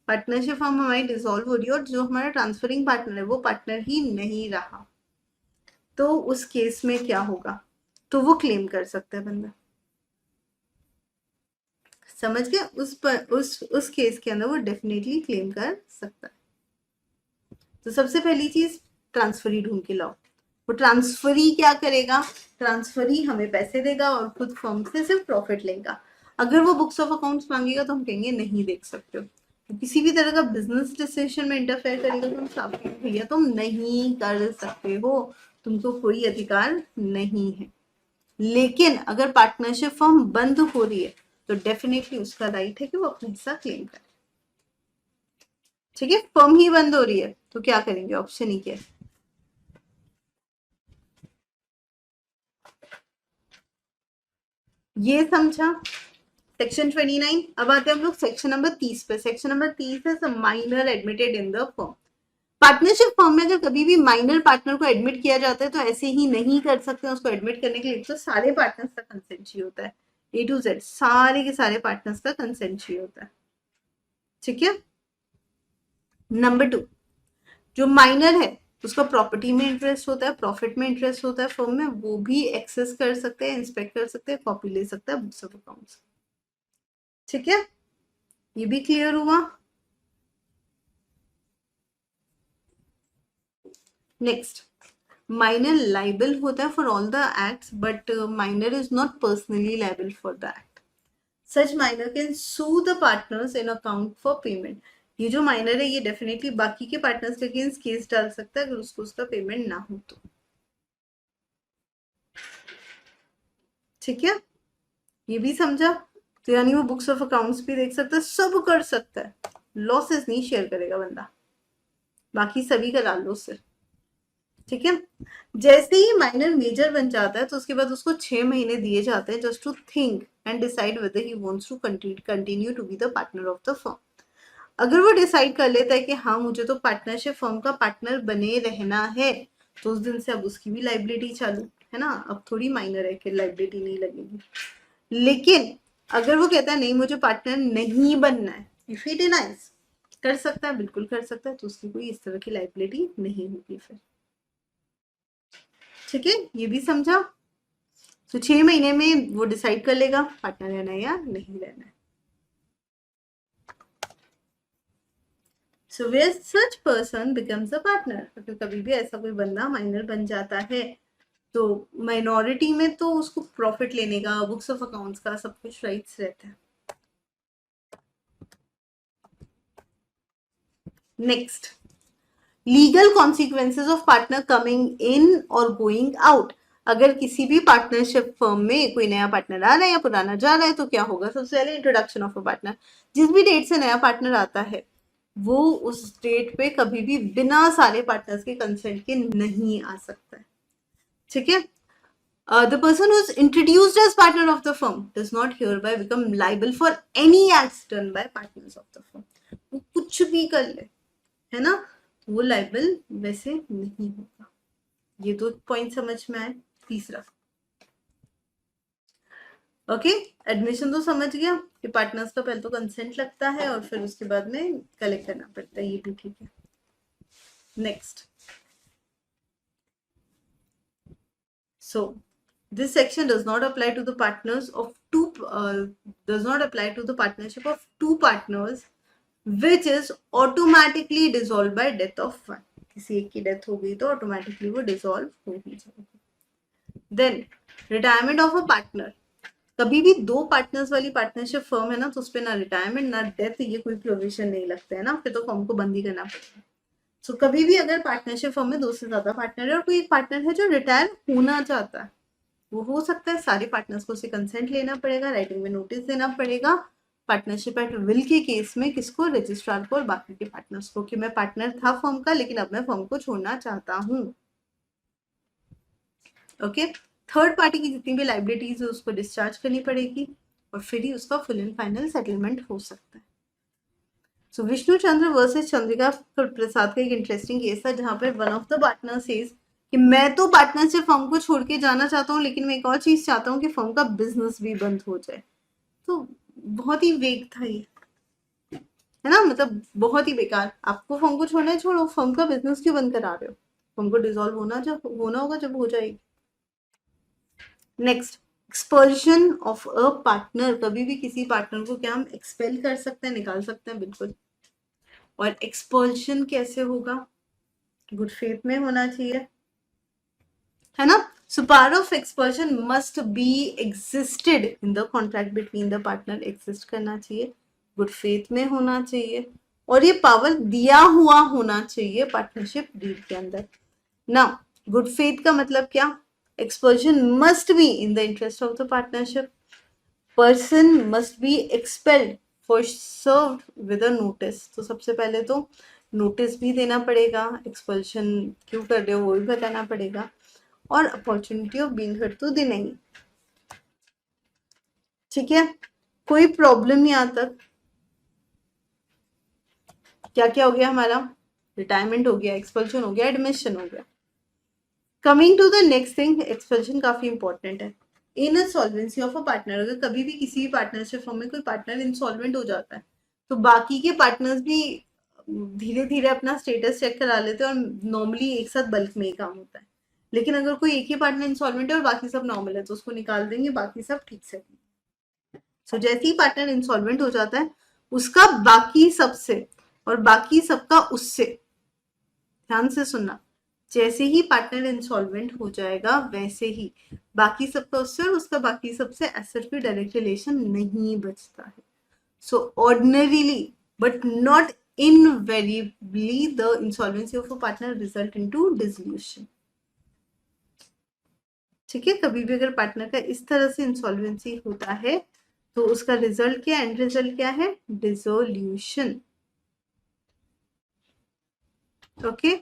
partnership firm हमारी डिसॉल्व हो रही है और जो हमारा ट्रांसफरिंग पार्टनर है वो पार्टनर ही नहीं रहा, तो उस केस में क्या होगा, तो वो क्लेम कर सकता है बंदा। समझ गए? उस केस के अंदर वो डेफिनेटली क्लेम कर सकता है। तो सबसे पहली चीज, ट्रांसफरी ढूंढ के लाओ। वो ट्रांसफरी क्या करेगा, ट्रांसफरी हमें पैसे देगा और खुद फर्म से सिर्फ प्रॉफिट लेगा। अगर वो बुक्स ऑफ अकाउंट्स मांगेगा तो हम कहेंगे नहीं देख सकते हो, तो किसी भी तरह का बिजनेस डिसीजन में इंटरफेयर करेगा तो हम साफ कहेंगे भैया तुम नहीं कर सकते हो, तुमको कोई अधिकार नहीं है। लेकिन अगर पार्टनरशिप फर्म बंद हो रही है तो डेफिनेटली उसका राइट है कि वो अपना हिस्सा क्लेम करे। ठीक है, फर्म ही बंद हो रही है तो क्या करेंगे, ऑप्शन ही क्या है। ये समझा सेक्शन 29। अब आते हैं हम लोग सेक्शन नंबर 30 पे। सेक्शन नंबर 30 है minor admitted in the firm. Partnership firm में अगर कभी भी माइनर पार्टनर को एडमिट किया जाता है तो ऐसे ही नहीं कर सकते। उसको एडमिट करने के लिए तो सारे पार्टनर्स का कंसेंट चाहिए होता है, A to Z सारे के सारे पार्टनर्स का कंसेंट चाहिए होता है। ठीक है। नंबर 2, जो माइनर है उसका प्रॉपर्टी में इंटरेस्ट होता है, प्रॉफिट में इंटरेस्ट होता है फर्म में, वो भी एक्सेस कर सकते हैं, इंस्पेक्ट कर सकते हैं, कॉपी ले सकता है बुक्स ऑफ अकाउंट्स। ठीक है, ये भी क्लियर हुआ। नेक्स्ट, माइनर लाइबल होता है for all the acts, but minor is not personally liable for the act. Such minor can sue the partners in account for payment. ये जो माइनर है ये डेफिनेटली बाकी के पार्टनर्स के अगेंस्ट केस डाल सकता है अगर उसको उसका पेमेंट ना हो तो। ठीक है, ये भी समझा। तो यानी वो बुक्स ऑफ अकाउंट्स भी देख सकता है, सब कर सकता है, लॉसेस नहीं शेयर करेगा बंदा, बाकी सभी का डाल लो उससे। ठीक है, जैसे ही माइनर मेजर बन जाता है तो उसके बाद उसको 6 महीने दिए जाते हैं just to think and decide whether he wants to continue to be the partner of the firm. अगर वो डिसाइड कर लेता है कि हाँ मुझे तो पार्टनरशिप फर्म का पार्टनर बने रहना है, तो उस दिन से अब उसकी भी लाइबिलिटी चालू है ना, अब थोड़ी माइनर है कि लाइबिलिटी नहीं लगेगी। लेकिन अगर वो कहता है नहीं मुझे पार्टनर नहीं बनना है, इफ ही डिनाइज, कर सकता है, बिल्कुल कर सकता है, तो उसकी कोई इस तरह की लाइबिलिटी नहीं होगी फिर। ठीक है, ये भी समझा। तो 6 महीने में वो डिसाइड कर लेगा पार्टनर रहना है या नहीं रहना है। So where such person becomes a partner, अगर कभी भी ऐसा कोई बंदा माइनर बन जाता है तो माइनॉरिटी में तो उसको प्रॉफिट लेने का, बुक्स ऑफ अकाउंट्स का सब कुछ राइट्स रहता है। Next, legal consequences of partner coming in और गोइंग आउट। अगर किसी भी पार्टनरशिप फर्म में कोई नया पार्टनर आ रहा है या पुराना जा रहा है तो क्या होगा, सबसे पहले इंट्रोडक्शन ऑफ अ पार्टनर। जिस भी डेट से नया पार्टनर आता है वो उस डेट पे कभी भी बिना सारे पार्टनर्स के कंसेंट के नहीं आ सकता है। ठीक है, the person who is introduced as partner of the firm does not hereby become liable for any acts done by partners of the firm. वो कुछ भी कर ले, है ना, वो लाइबल वैसे नहीं होगा। ये दो पॉइंट समझ में आए। तीसरा, ओके, एडमिशन तो समझ गया कि पार्टनर्स का पहले तो कंसेंट लगता है और फिर उसके बाद में कलेक्ट करना पड़ता है, ये भी ठीक है। Next, so this section does not apply to the partners of does not apply to the partnership of two partners which is automatically dissolved by death of one. किसी एक की डेथ हो गई तो ऑटोमेटिकली वो डिसॉल्व हो ही जाएगी। Then retirement of a partner, कभी भी दो पार्टनर्स वाली पार्टनरशिप फर्म है ना, तो उस पर ना रिटायरमेंट ना डेथ ये कोई प्रोविजन नहीं लगता है ना, फिर तो फर्म को बंद ही करना पड़ेगा। सो कभी भी अगर पार्टनरशिप फर्म में दो से ज्यादा पार्टनर है और कोई एक पार्टनर है जो रिटायर होना चाहता है, वो हो सकता है, सारे पार्टनर्स को उसे कंसेंट लेना पड़ेगा, राइटिंग में नोटिस देना पड़ेगा। पार्टनरशिप एट विल के केस में किसको, रजिस्ट्रार को और बाकी के पार्टनर्स को, कि मैं पार्टनर था फर्म का लेकिन अब मैं फर्म को छोड़ना चाहता हूँ। ओके, थर्ड पार्टी की जितनी भी लाइबिलिटीज है उसको डिस्चार्ज करनी पड़ेगी और फिर ही उसका फुल एंड फाइनल सेटलमेंट हो सकता है। सो विष्णु चंद्र वर्सेस चंद्रिका प्रसाद का एक इंटरेस्टिंग केस था जहां पर one of the partner says कि मैं तो पार्टनरशिप फर्म को छोड़ के जाना चाहता हूँ लेकिन मैं एक और चीज चाहता हूँ कि फर्म का बिजनेस भी बंद हो जाए। तो बहुत ही वेग था ये, है ना, मतलब बहुत ही बेकार। आपको फर्म को छोड़ना है, छोड़ो, फर्म का बिजनेस क्यों बंद करा रहे हो? फर्म को डिसॉल्व होना जब होना होगा जब हो जाएगी। नेक्स्ट, एक्सपर्शन ऑफ अ पार्टनर, कभी भी किसी पार्टनर को क्या हम एक्सपेल कर सकते हैं, निकाल सकते हैं, बिल्कुल। और एक्सपल्शन कैसे होगा? गुड फेथ में होना चाहिए, है ना। So power of expulsion must B existed in the contract between the partner, exist करना चाहिए, गुड फेथ में होना चाहिए और ये पावर दिया हुआ होना चाहिए पार्टनरशिप डीड के अंदर। ना गुड फेथ का मतलब क्या? Expulsion must be in the interest of the partnership, person must be expelled for serve with a notice. तो सबसे पहले तो नोटिस भी देना पड़ेगा, एक्सपल्शन क्यों कर रहे हो वो भी बताना पड़ेगा और अपॉर्चुनिटी ऑफ बीइंग हर्ड तो देना ही। ठीक है, कोई प्रॉब्लम नहीं आता। क्या क्या हो गया हमारा? रिटायरमेंट हो गया, एक्सपल्शन हो गया, एडमिशन हो गया। Coming to the next thing, expulsion काफी इंपॉर्टेंट है। Insolvency of a partner, अगर कभी भी किसी भी पार्टनरशिप फॉर्म में कोई पार्टनर इंसॉल्वेंट हो जाता है तो बाकी के पार्टनर्स भी धीरे धीरे अपना स्टेटस चेक करा लेते हैं और नॉर्मली एक साथ बल्क में ही काम होता है। लेकिन अगर कोई एक ही पार्टनर इंसॉल्वेंट है और बाकी सब नॉर्मल है तो उसको निकाल देंगे, बाकी सब ठीक से। सो जैसे ही पार्टनर इंसॉल्वेंट हो जाता है उसका बाकी सबसे और बाकी सबका उससे, ध्यान से सुनना, जैसे ही पार्टनर इंसॉल्वेंट हो जाएगा वैसे ही बाकी सबका उससे और उसका बाकी सबसे एसेट पे डायरेक्ट रिलेशन नहीं बचता है। So ordinarily but not invariably the insolvency of a partner result into dissolution. ठीक है, कभी भी अगर पार्टनर का इस तरह से इंसॉल्वेंसी होता है तो उसका रिजल्ट क्या, एंड रिजल्ट क्या है? डिसोल्यूशन। ओके,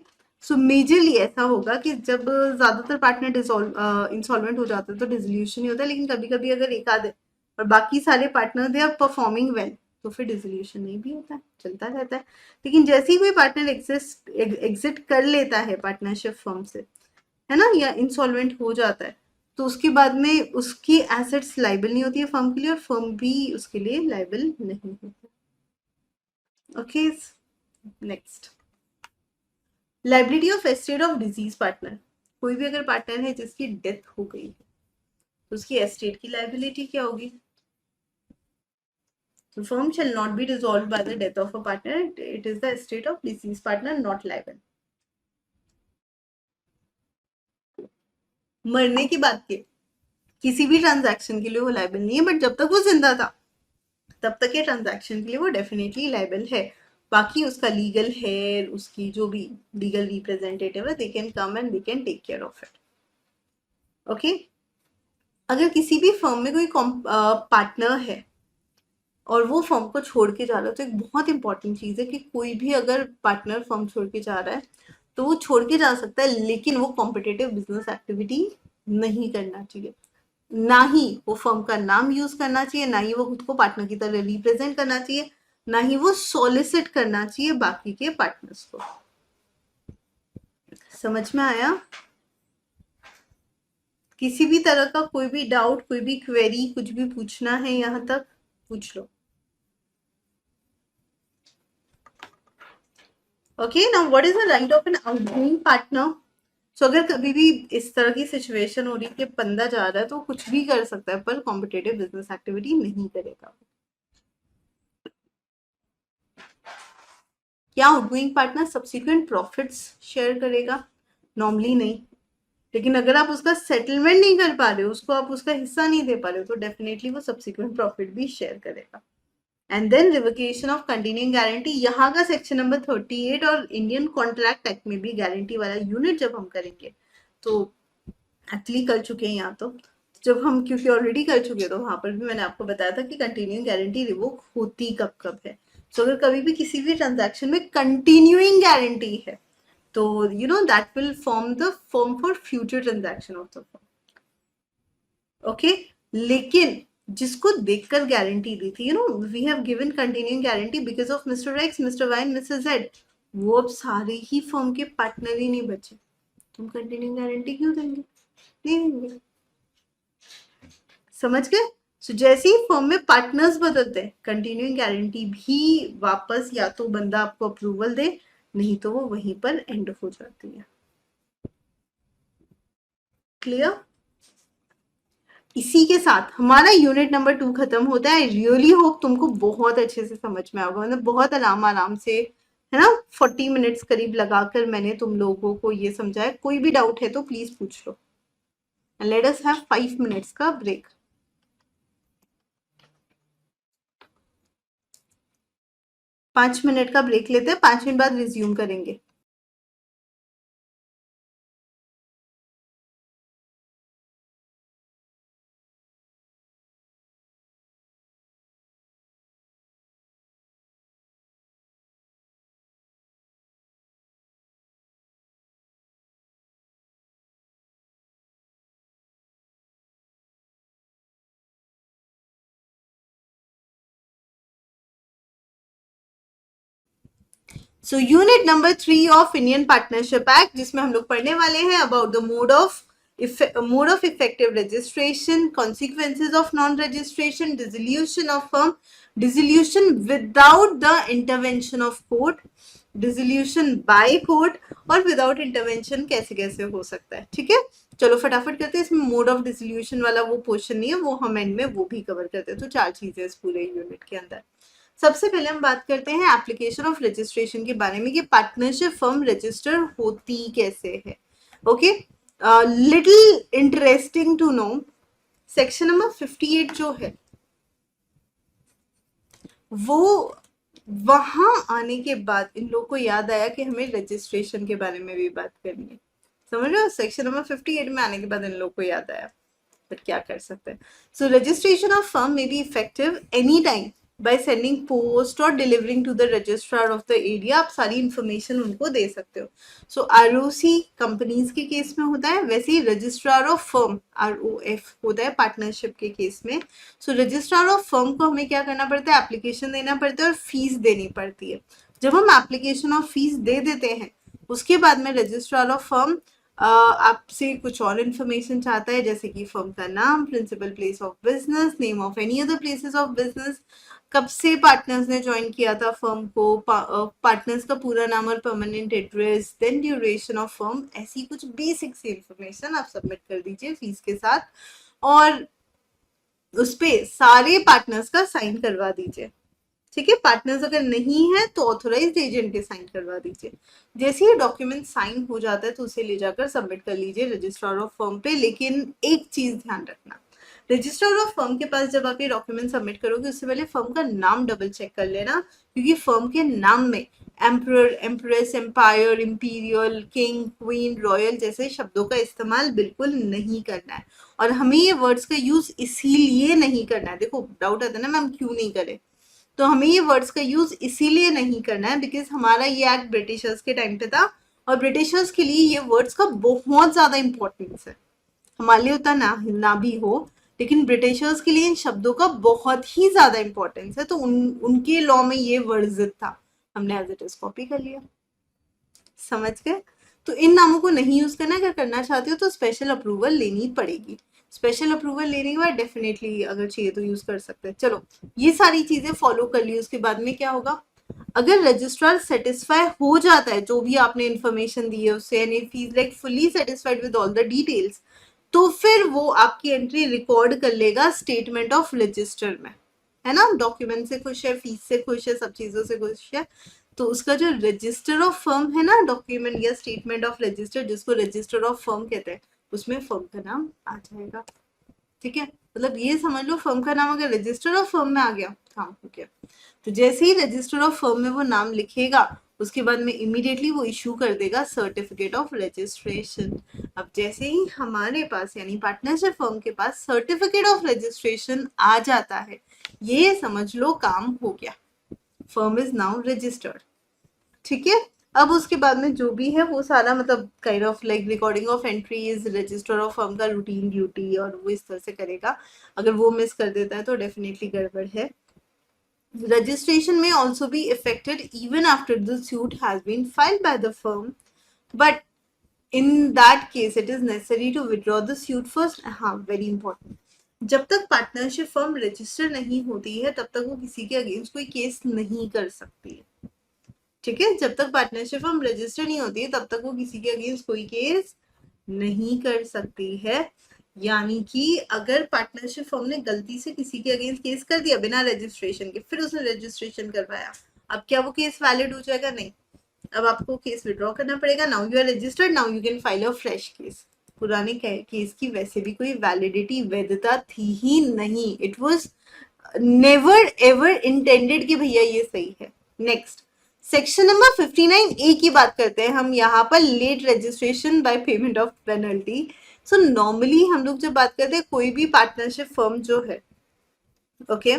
सो मेजरली ऐसा होगा कि जब ज्यादातर पार्टनर डिसॉल्व इंसॉल्वेंट हो जाते हैं तो डिसोल्यूशन ही होता है, लेकिन कभी कभी अगर एक आधे और बाकी सारे partner they are performing well तो फिर डिसोल्यूशन नहीं भी होता है, चलता रहता है। लेकिन जैसे ही कोई पार्टनर एग्जिट कर लेता है पार्टनरशिप फर्म से, है ना, या इंसॉल्वेंट हो जाता है तो उसके बाद में उसकी एसेट्स लाइबल नहीं होती है फर्म के लिए और फर्म भी उसके लिए लाइबल नहीं होता। Okay, next, liability of estate of disease partner, कोई भी अगर पार्टनर है जिसकी डेथ हो गई है तो उसकी एस्टेट की लाइबिलिटी क्या होगी? The firm shall not be dissolved by the death of a partner. It is the estate of deceased partner, not liable. मरने की बात के किसी भी ट्रांजैक्शन के लिए वो लाइबल नहीं है, बट जब तक वो जिंदा था तब तक ये ट्रांजैक्शन के लिए वो डेफिनेटली लाइबल है। बाकी उसका लीगल है, उसकी जो भी लीगल रिप्रेजेंटेटिव है, they can come and they can take care of it. Okay, अगर किसी भी फर्म में कोई पार्टनर है और वो फर्म को छोड़ के जा रहा है तो एक बहुत इंपॉर्टेंट चीज है कि कोई भी अगर पार्टनर फर्म छोड़ के जा रहा है तो वो छोड़ के जा सकता है लेकिन वो कॉम्पिटिटिव बिजनेस एक्टिविटी नहीं करना चाहिए, ना ही वो फर्म का नाम यूज करना चाहिए, ना ही वो खुद को पार्टनर की तरह रिप्रेजेंट करना चाहिए, ना ही वो सॉलिसिट करना चाहिए बाकी के पार्टनर्स को। समझ में आया? किसी भी तरह का कोई भी डाउट, कोई भी क्वेरी, कुछ भी पूछना है यहाँ तक पूछ लो। Okay, now what is the right of an outgoing partner? So अगर कभी भी इस तरह की सिचुएशन हो रही है कि बंदा जा रहा है तो कुछ भी कर सकता है पर कॉम्पिटिटिव बिजनेस एक्टिविटी नहीं करेगा। क्या outgoing partner subsequent profits share करेगा? नॉर्मली नहीं, लेकिन अगर आप उसका सेटलमेंट नहीं कर पा रहे हो, उसको आप उसका हिस्सा नहीं दे पा रहे हो, तो डेफिनेटली वो सब्सिक्वेंट प्रॉफिट भी शेयर करेगा। And then revocation of continuing guarantee, यहाँ का सेक्शन नंबर 38 और इंडियन कॉन्ट्रैक्ट एक्ट में भी गारंटी वाला यूनिट जब हम करेंगे, तो एक्चुअली कर चुके हैं यहाँ तो जब हम, क्योंकि ऑलरेडी कर चुके हैं, तो वहां पर भी मैंने आपको बताया था कि कंटिन्यूइंग गारंटी रिवोक होती कब कब है। तो अगर कभी भी किसी भी ट्रांजैक्शन में कंटिन्यूइंग गारंटी है, तो you know that will form the firm for future transaction of the firm. Okay, लेकिन जिसको देखकर गारंटी दी थी, you know we have given continuing guarantee because of mister X, mister Y, mister Z, वो अब सारे ही फर्म के partner ही नहीं बचे, तुम कंटिन्यूइंग गारंटी क्यों देंगे? नहीं देंगे। समझ गए? सो जैसे ही फर्म में पार्टनर्स बदलते हैं, कंटिन्यूइंग गारंटी भी वापस या तो बंदा आपको अप्रूवल दे, नहीं तो वो वहीं पर एंड हो जाती है। क्लियर? इसी के साथ हमारा यूनिट नंबर 2 खत्म होता है। रियली होप तुमको बहुत अच्छे से समझ में आएगा, मतलब बहुत आराम से, है ना, 40 मिनट्स करीब लगाकर मैंने तुम लोगों को ये समझाया। कोई भी डाउट है तो प्लीज पूछ लो। लेट अस हैव 5 मिनट्स का ब्रेक। 5 मिनट का ब्रेक लेते हैं, 5 मिनट बाद रिज्यूम करेंगे। So unit number 3 of Indian partnership act, जिसमें हम लोग पढ़ने वाले हैं about the mode of effective registration, consequences of non registration, dissolution of firm, dissolution without the intervention of court, dissolution by court, और without intervention कैसे कैसे हो सकता है। ठीक है, चलो फटाफट करते हैं। इसमें मोड ऑफ डिसोल्यूशन वाला वो पोर्शन नहीं है, वो हम एंड में वो भी कवर करते हैं। तो 4 चीजें इस पूरे यूनिट के अंदर। सबसे पहले हम बात करते हैं एप्लीकेशन ऑफ रजिस्ट्रेशन के बारे में कि पार्टनरशिप फर्म रजिस्टर होती कैसे है। Okay, little interesting to know, section number 58 जो है वो, वहां आने के बाद इन लोग को याद आया कि हमें रजिस्ट्रेशन के बारे में भी बात करनी है। समझ रहे हो? सेक्शन नंबर 58 में आने के बाद इन लोग को याद आया, बट क्या कर सकते हैं। So registration of firm may be effective any time by sending post or delivering to the registrar of the area. आप सारी इंफॉर्मेशन उनको दे सकते हो। सो आरओसी कंपनीज के केस में होता है, वैसे ही रजिस्ट्रार ऑफ फर्म आरओएफ होता है पार्टनरशिप के केस में। सो रजिस्ट्रार ऑफ फर्म को हमें क्या करना पड़ता है? एप्लीकेशन देना पड़ता है और फीस देनी पड़ती है। जब हम एप्लीकेशन और फीस दे देते हैं, उसके बाद में रजिस्ट्रार ऑफ फर्म आपसे कुछ और इन्फॉर्मेशन चाहता है, जैसे कि फर्म का नाम, principal place of business, name of any other places of business, कब से पार्टनर्स ने ज्वाइन किया था फर्म को, पार्टनर्स का पूरा नाम और permanent address, then duration of firm, ऐसी कुछ बेसिक सी इन्फॉर्मेशन आप सबमिट कर दीजिए फीस के साथ, और उस पे सारे पार्टनर्स का साइन करवा दीजिए। ठीक है, पार्टनर्स अगर नहीं है तो ऑथोराइज्ड एजेंट के साइन करवा दीजिए। जैसे ही डॉक्यूमेंट साइन हो जाता है तो उसे ले जाकर सबमिट कर लीजिए रजिस्ट्रार ऑफ फर्म पे। लेकिन एक चीज ध्यान रखना, रजिस्ट्रार ऑफ फर्म के पास जब आप ये डॉक्यूमेंट सबमिट करोगे, उससे पहले फर्म का नाम डबल चेक कर लेना, क्योंकि फर्म के नाम में emperor, empress, empire, imperial, king, queen, royal जैसे शब्दों का इस्तेमाल बिल्कुल नहीं करना है। और हमें ये वर्ड्स का यूज इसीलिए नहीं करना है, देखो डाउट आता है ना मैम क्यों नहीं करें, तो हमें ये वर्ड्स का यूज इसीलिए नहीं करना है बिकॉज हमारा ये एक्ट ब्रिटिशर्स के टाइम पे था, और ब्रिटिशर्स के लिए ये वर्ड्स का बहुत ज्यादा इंपॉर्टेंस है। हमारे लिए उतना ना भी हो, लेकिन ब्रिटिशर्स के लिए इन शब्दों का बहुत ही ज्यादा इंपॉर्टेंस है, तो उनके लॉ में ये वर्ड जिद था, हमने एज इट इज कॉपी कर लिया। समझ गए? तो इन नामों को नहीं यूज करना। अगर करना चाहते हो तो स्पेशल अप्रूवल लेनी पड़ेगी। स्पेशल अप्रूवल लेने के बाद डेफिनेटली अगर चाहिए तो यूज कर सकते हैं। चलो ये सारी चीजें फॉलो कर ली, उसके बाद में क्या होगा, अगर रजिस्ट्रार सेटिस्फाई हो जाता है जो भी आपने इन्फॉर्मेशन दी है उससे, and if he is like fully satisfied with all the details, तो फिर वो आपकी एंट्री रिकॉर्ड कर लेगा स्टेटमेंट ऑफ रजिस्टर में, है ना। डॉक्यूमेंट से खुश है, फीस से खुश है, सब चीजों से खुश है, तो उसका जो रजिस्टर ऑफ फर्म है ना, डॉक्यूमेंट या स्टेटमेंट ऑफ रजिस्टर, जिसको रजिस्टर ऑफ फर्म कहते हैं, उसमें फर्म का नाम आ जाएगा। ठीक है, मतलब ये समझ लो फर्म का नाम अगर रजिस्टर ऑफ फर्म में आ गया, हाँ हो गया। तो जैसे ही रजिस्टर ऑफ फर्म में वो नाम लिखेगा, उसके बाद में इमीडिएटली वो इशू कर देगा सर्टिफिकेट ऑफ रजिस्ट्रेशन। अब जैसे ही हमारे पास यानी पार्टनरशिप फर्म के पास सर्टिफिकेट ऑफ रजिस्ट्रेशन आ जाता है, ये समझ लो काम हो गया, फर्म इज नाउ रजिस्टर्ड। ठीक है, अब उसके बाद में जो भी है वो सारा मतलब kind of like recording of entries, register of firm का रूटीन ड्यूटी, और वो इस तरह से करेगा। अगर वो मिस कर देता है तो डेफिनेटली गड़बड़ है। Registration may also be affected even after the suit has been filed by the firm, but in that case it is necessary to withdraw the suit first. हाँ, very important, जब तक partnership firm register नहीं होती है तब तक वो किसी के अगेंस्ट कोई केस नहीं कर सकती है। ठीक है, जब तक पार्टनरशिप फर्म रजिस्टर नहीं होती है तब तक वो किसी के अगेंस्ट कोई केस नहीं कर सकती है। यानी कि अगर पार्टनरशिप फर्म ने गलती से किसी के अगेंस्ट केस कर दिया बिना रजिस्ट्रेशन के, फिर उसने रजिस्ट्रेशन करवाया, अब क्या वो केस वैलिड हो जाएगा? नहीं, अब आपको केस विड्रॉ करना पड़ेगा। Now you are registered, now you can file a fresh case. पुराने केस की वैसे भी कोई वैलिडिटी, वैधता थी ही नहीं। It was never ever intended कि भैया ये सही है। नेक्स्ट, सेक्शन नंबर 59A की बात करते हैं हम यहाँ पर, late registration by payment of penalty. So normally हम लोग जब बात करते हैं कोई भी पार्टनरशिप फर्म जो है, ओके,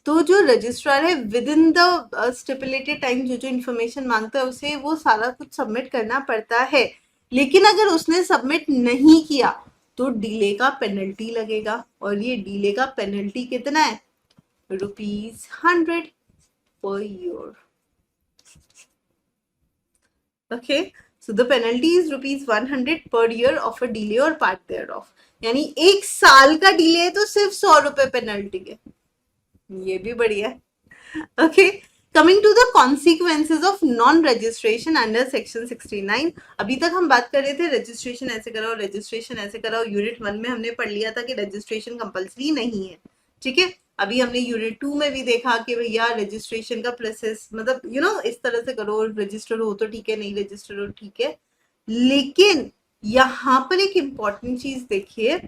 तो जो रजिस्ट्रार है with in the stipulated time जो जो इन्फॉर्मेशन मांगता है उसे वो सारा कुछ सबमिट करना पड़ता है। लेकिन अगर उसने सबमिट नहीं किया तो डिले का पेनल्टी लगेगा, और ये डिले का पेनल्टी कितना है? ₹100 per year. Okay, so the penalty is ₹100 per year of a delay or part thereof. यानी 1 साल का डिले है तो सिर्फ ₹100 पेनल्टी है। ये भी बढ़िया है। Okay, coming to the consequences of non registration under section 69। अभी तक हम बात कर रहे थे रजिस्ट्रेशन ऐसे कराओ, रजिस्ट्रेशन ऐसे कराओ। यूनिट 1 में हमने पढ़ लिया था कि रजिस्ट्रेशन कंपल्सरी नहीं है। ठीक है, अभी हमने यूनिट 2 में भी देखा कि भैया रजिस्ट्रेशन का प्रोसेस मतलब इस तरह से करो, रजिस्टर हो तो ठीक है, नहीं रजिस्टर हो ठीक है। लेकिन यहाँ पर एक इम्पॉर्टेंट चीज देखिए,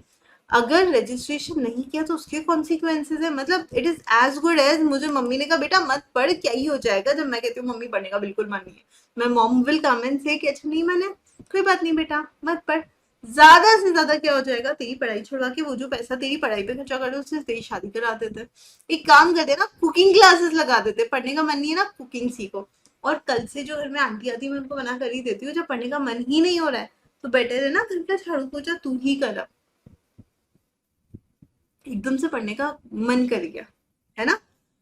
अगर रजिस्ट्रेशन नहीं किया तो उसके कॉन्सिक्वेंसेज है। मतलब it is as good as मुझे मम्मी ने कहा बेटा मत पढ़, क्या ही हो जाएगा। जब मैं कहती हूँ मम्मी पढ़ने का बिल्कुल मन नहीं है, मैं मॉम विल कम एंड से कि अच्छा नहीं मैंने, कोई बात नहीं बेटा मत पढ़। ज्यादा से ज्यादा क्या हो जाएगा, तेरी पढ़ाई छुड़वा के वो जो पैसा तेरी पढ़ाई पे खर्चा कर दो उससे तेरी शादी करा देते। एक काम करते ना, कुकिंग क्लासेस लगा देते। पढ़ने का मन नहीं है ना, कुकिंग सीखो। और कल से जो घर में आंटी आती है मैं उनको मना कर ही देती हूँ, जब पढ़ने का मन ही नहीं हो रहा है तो बेटर है ना घर का झाड़ू पोछा तू ही कर। एकदम से पढ़ने का मन कर गया है ना।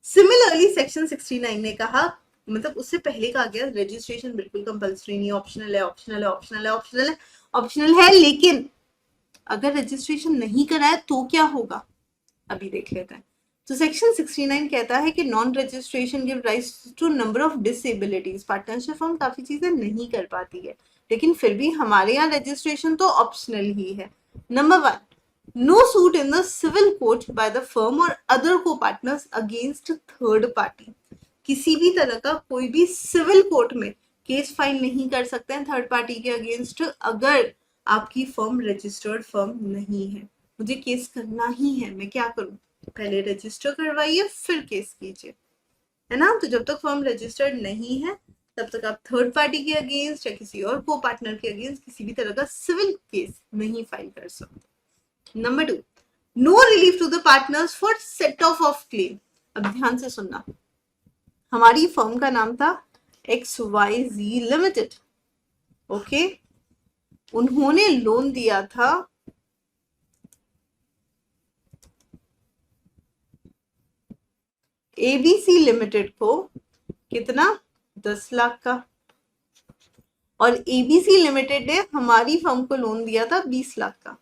सिमिलरली सेक्शन 69 ने कहा, मतलब उससे पहले कहा गया रजिस्ट्रेशन बिल्कुल कंपल्सरी नहीं, ऑप्शनल है, ऑप्शनल है, ऑप्शनल है, ऑप्शनल है, ऑप्शनल है। लेकिन अगर रजिस्ट्रेशन नहीं कराया तो क्या होगा, अभी देख लेते हैं। तो सेक्शन 69 कहता है कि non registration give rise to number of disabilities. Partnership firm काफी चीजें नहीं कर पाती है, लेकिन फिर भी हमारे यहाँ रजिस्ट्रेशन तो ऑप्शनल ही है। Number 1, no suit in the civil court by the firm or other co-partners against third party। किसी भी तरह का कोई भी सिविल कोर्ट में केस फाइल नहीं कर सकते हैं थर्ड पार्टी के अगेंस्ट, अगर आपकी फर्म रजिस्टर्ड फर्म नहीं है। मुझे केस करना ही है, मैं क्या करूं? पहले रजिस्टर करवाइए फिर केस कीजिए, है ना। तो जब तक फर्म रजिस्टर्ड नहीं है तब तक आप थर्ड पार्टी के अगेंस्ट या किसी और को पार्टनर के अगेंस्ट किसी भी तरह का सिविल केस नहीं फाइल कर सकते। Number 2, no relief to the partners for set off claim. अब ध्यान से सुनना, हमारी फर्म का नाम था XYZ लिमिटेड। ओके, उन्होंने लोन दिया था ABC लिमिटेड को, कितना? 10 लाख का। और ABC लिमिटेड ने हमारी फर्म को लोन दिया था 20 लाख का।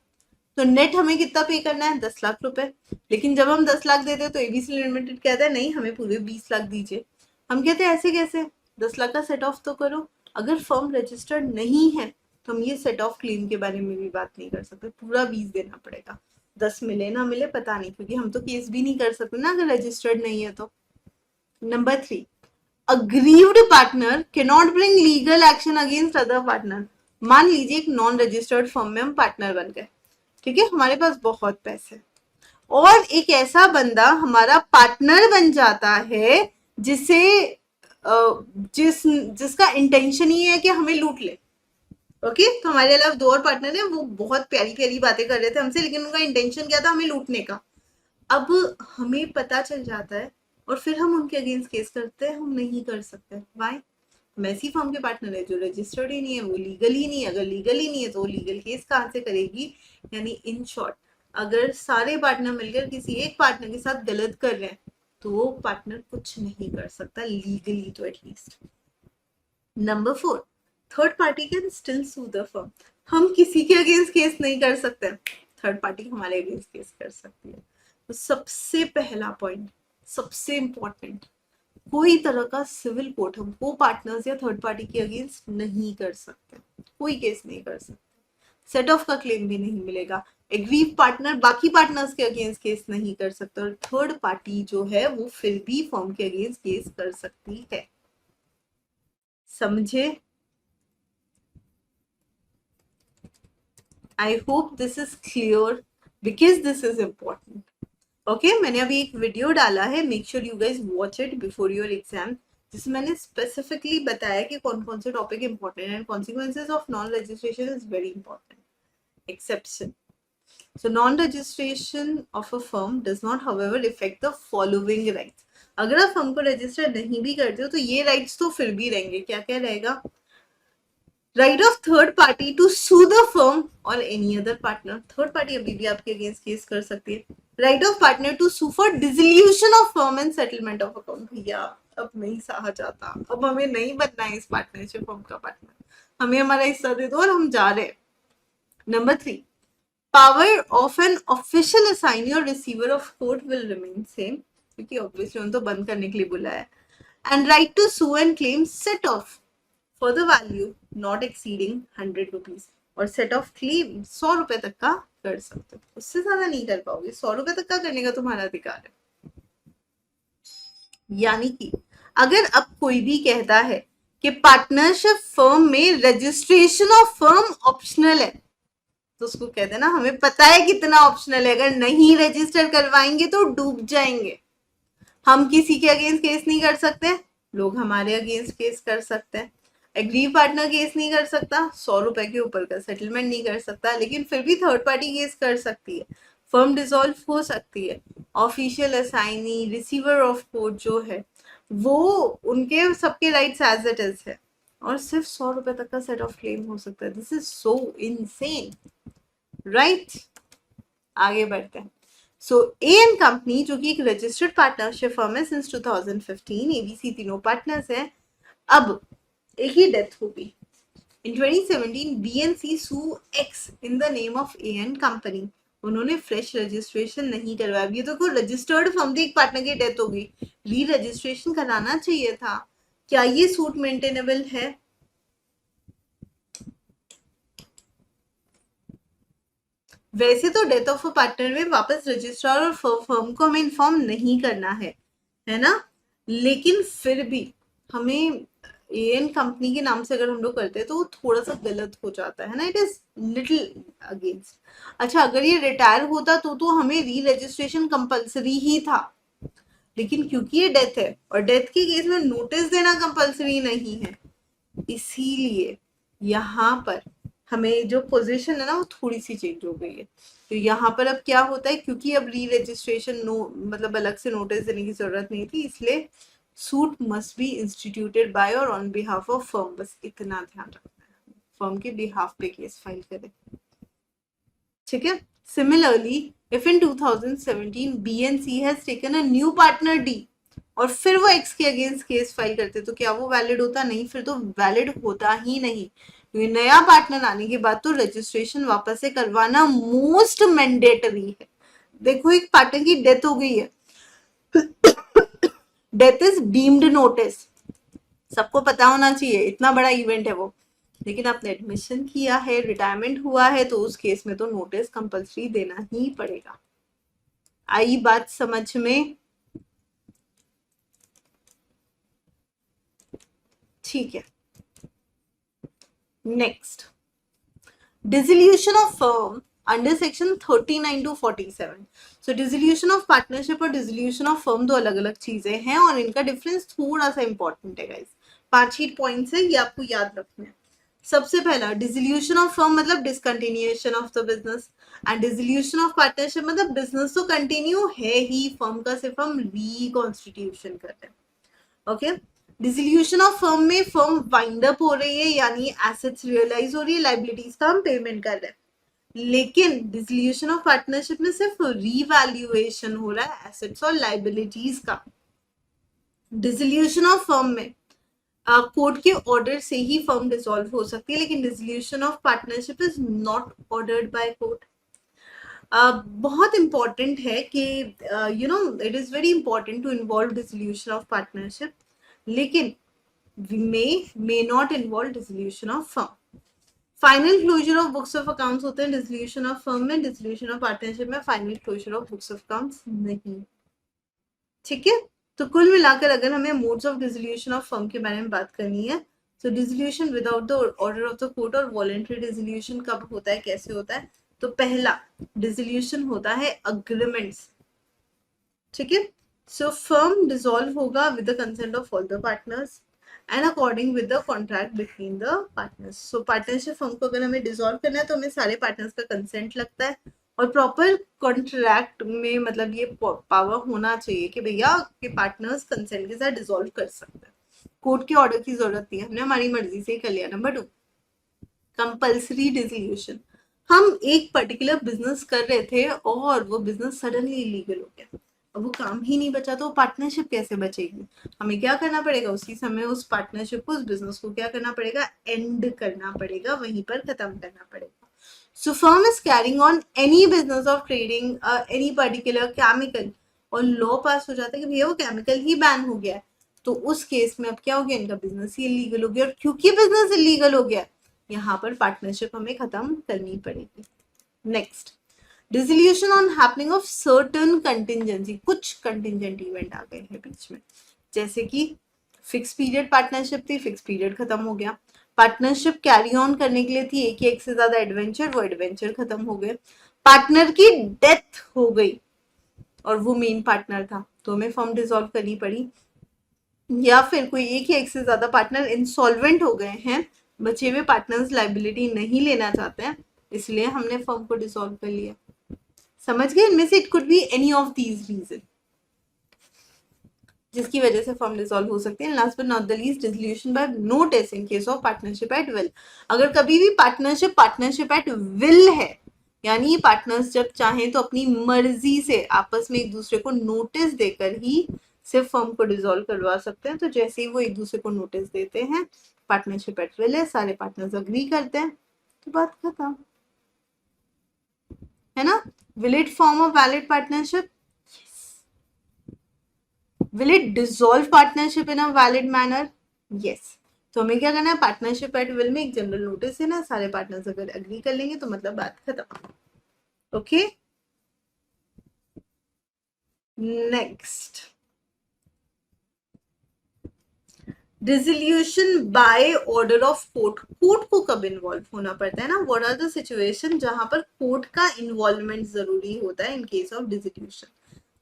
तो नेट हमें कितना पे करना है? 10 लाख रुपए। लेकिन जब हम 10 लाख देते तो ABC लिमिटेड कहता है नहीं हमें पूरे 20 लाख दीजिए। हम कहते हैं ऐसे कैसे, 10 लाख का सेट ऑफ तो करो। अगर फर्म रजिस्टर्ड नहीं है तो हम ये सेट ऑफ क्लेम के बारे में भी बात नहीं कर सकते, पूरा 20 देना पड़ेगा। 10 मिले ना मिले पता नहीं, क्योंकि हम तो केस भी नहीं कर सकते ना अगर रजिस्टर्ड नहीं है तो। Number 3, aggrieved partner can not bring legal action against other partner. मान लीजिए एक नॉन रजिस्टर्ड फर्म में हम पार्टनर बन गए, ठीक है, हमारे पास बहुत पैसे, और एक ऐसा बंदा हमारा पार्टनर बन जाता है जिसे जिसका इंटेंशन ही है कि हमें लूट ले। ओके, तो हमारे अलावा दो और पार्टनर है, वो बहुत प्यारी प्यारी बातें कर रहे थे हमसे, लेकिन उनका इंटेंशन क्या था, हमें लूटने का। अब हमें पता चल जाता है और फिर हम उनके अगेंस्ट केस करते हैं, हम नहीं कर सकते। वाई? हम ऐसी फर्म के पार्टनर है जो रजिस्टर्ड ही नहीं है, वो लीगल ही नहीं है। अगर लीगल ही नहीं है तो वो लीगल केस कहाँ से करेगी? यानी इन शॉर्ट, अगर सारे पार्टनर मिलकर किसी एक पार्टनर के साथ गलत कर रहे हैं तो वो पार्टनर कुछ नहीं कर सकता लीगली, तो at least. Number 4, third party can still sue the firm. हम किसी के अगेंस्ट केस नहीं कर सकते, थर्ड पार्टी हमारे अगेंस्ट केस कर सकती है। तो सबसे पहला पॉइंट, सबसे इंपॉर्टेंट, कोई तरह का सिविल कोर्ट हम को पार्टनर्स या थर्ड पार्टी के अगेंस्ट नहीं कर सकते, कोई केस नहीं कर सकते। सेट ऑफ का क्लेम भी नहीं मिलेगा। एग्रीव पार्टनर बाकी पार्टनर्स के अगेंस्ट केस नहीं कर सकता, और थर्ड पार्टी जो है वो फिर भी फर्म के अगेंस्ट केस कर सकती है। समझे? आई hope this is clear because this is important. Okay, मैंने अभी एक वीडियो डाला है, make sure you guys watch it before your exam, जिसमें मैंने स्पेसिफिकली बताया कि कौन कौन से टॉपिक इंपॉर्टेंट है। Consequences of non registration is very important. Exception, so non-registration of a firm does not however affect the following rights। अगर आप फर्म को रजिस्टर नहीं भी करते हो तो ये राइट्स तो फिर भी रहेंगे। क्या क्या रहेगा? Right of third party to sue the firm or any other partner, third party अभी भी आपके अगेंस्ट केस कर सकती है। Right of partner to sue for dissolution of firm and settlement of account. भैया अब नहीं सहा जाता, अब हमें नहीं बनना है इस पार्टनरशिप फर्म का पार्टनर, हमें हमारा हिस्सा दे दो और हम जा रहे हैं। Number 3, power of an official assignee or receiver of court will remain same, क्योंकि obviously उन तो बंद करने के लिए बुलाया है। And right to sue and claim set off for the value not exceeding 100 rupees, और set off claim 100 रुपए तक का कर सकते हो, उससे ज्यादा नहीं कर पाओगे। 100 रुपए तक का करने का तुम्हारा अधिकार है। यानी कि अगर अब कोई भी कहता है कि पार्टनरशिप फर्म में रजिस्ट्रेशन ऑफ फर्म ऑप्शनल है, तो उसको कहते हैं ना, हमें पता है कितना ऑप्शनल है, अगर नहीं रजिस्टर करवाएंगे तो डूब जाएंगे। हम किसी के अगेंस्ट केस नहीं कर सकते, लोग हमारे अगेंस्ट केस कर सकते हैं। एग्रीव पार्टनर केस नहीं कर सकता, 100 रुपए के ऊपर का सेटलमेंट नहीं कर सकता, लेकिन फिर भी थर्ड पार्टी केस कर सकती है। फर्म डिसॉल्व हो सकती है। Official assignee, receiver of court जो है वो उनके सबके राइट्स एज इट इज है, और सिर्फ 100 रुपए तक का सेट ऑफ क्लेम हो सकता है। This is so insane, right? आगे बढ़ते हैं। सो एएन कंपनी जो कि एक रजिस्टर्ड पार्टनरशिप फर्म है सिंस 2015, एबीसी तीनों पार्टनर्स हैं। अब एक ही डेथ होगी। In 2017 BNC sue X in the name of AN company. उन्होंने फ्रेश रजिस्ट्रेशन नहीं करवाया। ये तो कोई रजिस्टर्ड फर्म थी, एक पार्टनर की डेथ हो गई, री रजिस्ट्रेशन कराना चाहिए था। क्या ये सूट मेंटेनेबल है? वैसे तो डेथ ऑफ अ पार्टनर में वापस रजिस्ट्रार और फर्म को हमें इन्फॉर्म नहीं करना है ना, लेकिन फिर भी हमें एएन कंपनी के नाम से अगर हम लोग करते हैं तो वो थोड़ा सा गलत हो जाता है ना, इट इज लिटिल अगेंस्ट। अच्छा, अगर ये रिटायर होता तो हमें री रजिस्ट्रेशन कंपल्सरी ही था, लेकिन क्योंकि ये डेथ है और डेथ के केस में नोटिस देना कंपल्सरी नहीं है, इसीलिए यहाँ पर हमें जो पोजीशन है ना वो थोड़ी सी चेंज हो गई है। तो यहाँ पर अब क्या होता है, क्योंकि अब री रजिस्ट्रेशन मतलब अलग से नोटिस देने की जरूरत नहीं थी, इसलिए suit must be instituted by और ऑन बिहाफ ऑफ फर्म। बस इतना ध्यान रखना है, फर्म के बिहाफ पे केस फाइल करें, ठीक है। Similarly if in 2017 BNC has taken a new partner D और फिर वो एक्स के अगेंस्ट केस फाइल करते, तो क्या वो वैलिड होता? नहीं, फिर तो वैलिड होता ही नहीं, क्योंकि नया पार्टनर आने के बाद तो रजिस्ट्रेशन वापस से करवाना मोस्ट मैंडेटरी है। देखो, एक पार्टनर की डेथ हो गई है, डेथ इज डीम्ड नोटिस, सबको पता होना चाहिए, इतना बड़ा इवेंट है वो, लेकिन आपने एडमिशन किया है, रिटायरमेंट हुआ है, तो उस केस में तो नोटिस कंपल्सरी देना ही पड़ेगा। आई बात समझ में? ठीक है, next, dissolution of firm under section 39 to 47। So dissolution of partnership और डिसोल्यूशन ऑफ फर्म दो अलग अलग चीजें हैं और इनका डिफरेंस थोड़ा सा इंपॉर्टेंट है गाइस। 5 ही पॉइंट्स है, ये आपको याद रखना है। सबसे पहला, डिसोल्यूशन ऑफ फर्म मतलब discontinuation of the business, and dissolution of partnership मतलब बिजनेस तो कंटिन्यू है ही, फर्म का सिर्फ हम रिकॉन्स्टिट्यूशन कर रहे हैं। ओके, डिसोल्यूशन ऑफ फर्म में फर्म वाइंड अप हो रही है, यानी एसेट्स रियलाइज हो रही है, लाइबिलिटीज का हम पेमेंट कर रहे हैं। लेकिन डिसोल्यूशन ऑफ पार्टनरशिप में सिर्फ रीवैल्यूएशन हो रहा है एसेट्स और लाइबिलिटीज का। डिसोल्यूशन ऑफ फर्म में कोर्ट के ऑर्डर से ही फर्म डिसॉल्व हो सकती है, लेकिन dissolution of partnership is not ordered by court. बहुत इंपॉर्टेंट है कि you know it is very important to involve dissolution of partnership, लेकिन may not involve dissolution of firm। Final closure of books of accounts होते हैं dissolution of firm में, dissolution of partnership में final closure of books of accounts नहीं। ठीक है, तो कुल मिलाकर अगर हमें modes of dissolution of firm के बारे में बात करनी है, तो dissolution without the order of the court और वॉलंटरी डिसोल्यूशन कब होता है, कैसे होता है? तो पहला डिसोल्यूशन होता है अग्रीमेंट्स। ठीक है, सो फर्म डिसॉल्व होगा with the consent of all the partners and according with the contract between the partners. So partnership firm को अगर हमें डिसॉल्व करना है तो हमें सारे पार्टनर्स का कंसेंट लगता है और प्रॉपर कॉन्ट्रैक्ट में मतलब ये पावर होना चाहिए कि भैया के पार्टनर्स कंसेंट के साथ डिसॉल्व कर सकते हैं। कोर्ट के ऑर्डर की जरूरत नहीं है, हमने हमारी मर्जी से ही कर लिया। Number 2, compulsory dissolution. हम एक पर्टिकुलर बिजनेस कर रहे थे और वो बिजनेस सडनली इलीगल हो गया, अब वो काम ही नहीं बचा, तो पार्टनरशिप कैसे बचेगी? हमें क्या करना पड़ेगा, उसी समय उस पार्टनरशिप को, उस बिजनेस को क्या करना पड़ेगा, एंड करना पड़ेगा, वहीं पर खत्म करना पड़ेगा। So firm is carrying on any business of trading any particular chemical, और लॉ पास हो जाता है कि भैया वो केमिकल ही बैन हो गया है, तो उस केस में अब क्या हो गया, इनका बिजनेस ही इलीगल हो गया, और क्योंकि बिजनेस इलीगल हो गया यहाँ पर पार्टनरशिप हमें खत्म करनी पड़ेगी। Next, dissolution on happening of certain contingency. कुछ कंटिंजेंट इवेंट आ गए हैं बीच में, जैसे कि फिक्स पीरियड पार्टनरशिप थी, फिक्स पीरियड खत्म हो गया। पार्टनरशिप कैरी ऑन करने के लिए थी एक या एक से ज्यादा एडवेंचर, वो एडवेंचर खत्म हो गए। पार्टनर की डेथ हो गई और वो मेन पार्टनर था, तो हमें फर्म डिसॉल्व करनी पड़ी। या फिर कोई एक या एक से ज्यादा पार्टनर इंसॉल्वेंट हो गए हैं, बचे हुए पार्टनर्स लाइबिलिटी नहीं लेना चाहते हैं, इसलिए हमने फर्म को डिसॉल्व कर लिया। समझ गए? इनमें से it could be any of these reason जिसकी वजह से फर्म डिसॉल्व हो सकती है। Last but not the least, dissolution by notice in case of partnership at will. अगर कभी भी पार्टनरशिप एट विल है, यानी पार्टनर्स जब चाहें तो अपनी मर्जी से आपस में एक दूसरे को नोटिस देकर ही सिर्फ फर्म को डिसॉल्व करवा सकते हैं। तो जैसे ही वो एक दूसरे को नोटिस देते हैं, पार्टनरशिप एट विल है, सारे पार्टनर्स अग्री करते हैं, तो बात खत्म है ना। Will it form a valid partnership? Will it dissolve partnership in a valid manner? Yes. तो हमें क्या करना है, पार्टनरशिप एट विल में एक जनरल नोटिस है ना, सारे पार्टनर्स अगर एग्री कर लेंगे तो मतलब बात खत्म। Okay, next, dissolution by order of court. Court को कब इन्वॉल्व होना पड़ता है ना, व्हाट आर द सिचुएशन जहां पर कोर्ट का इन्वॉल्वमेंट जरूरी होता है इन केस ऑफ डिसोल्यूशन?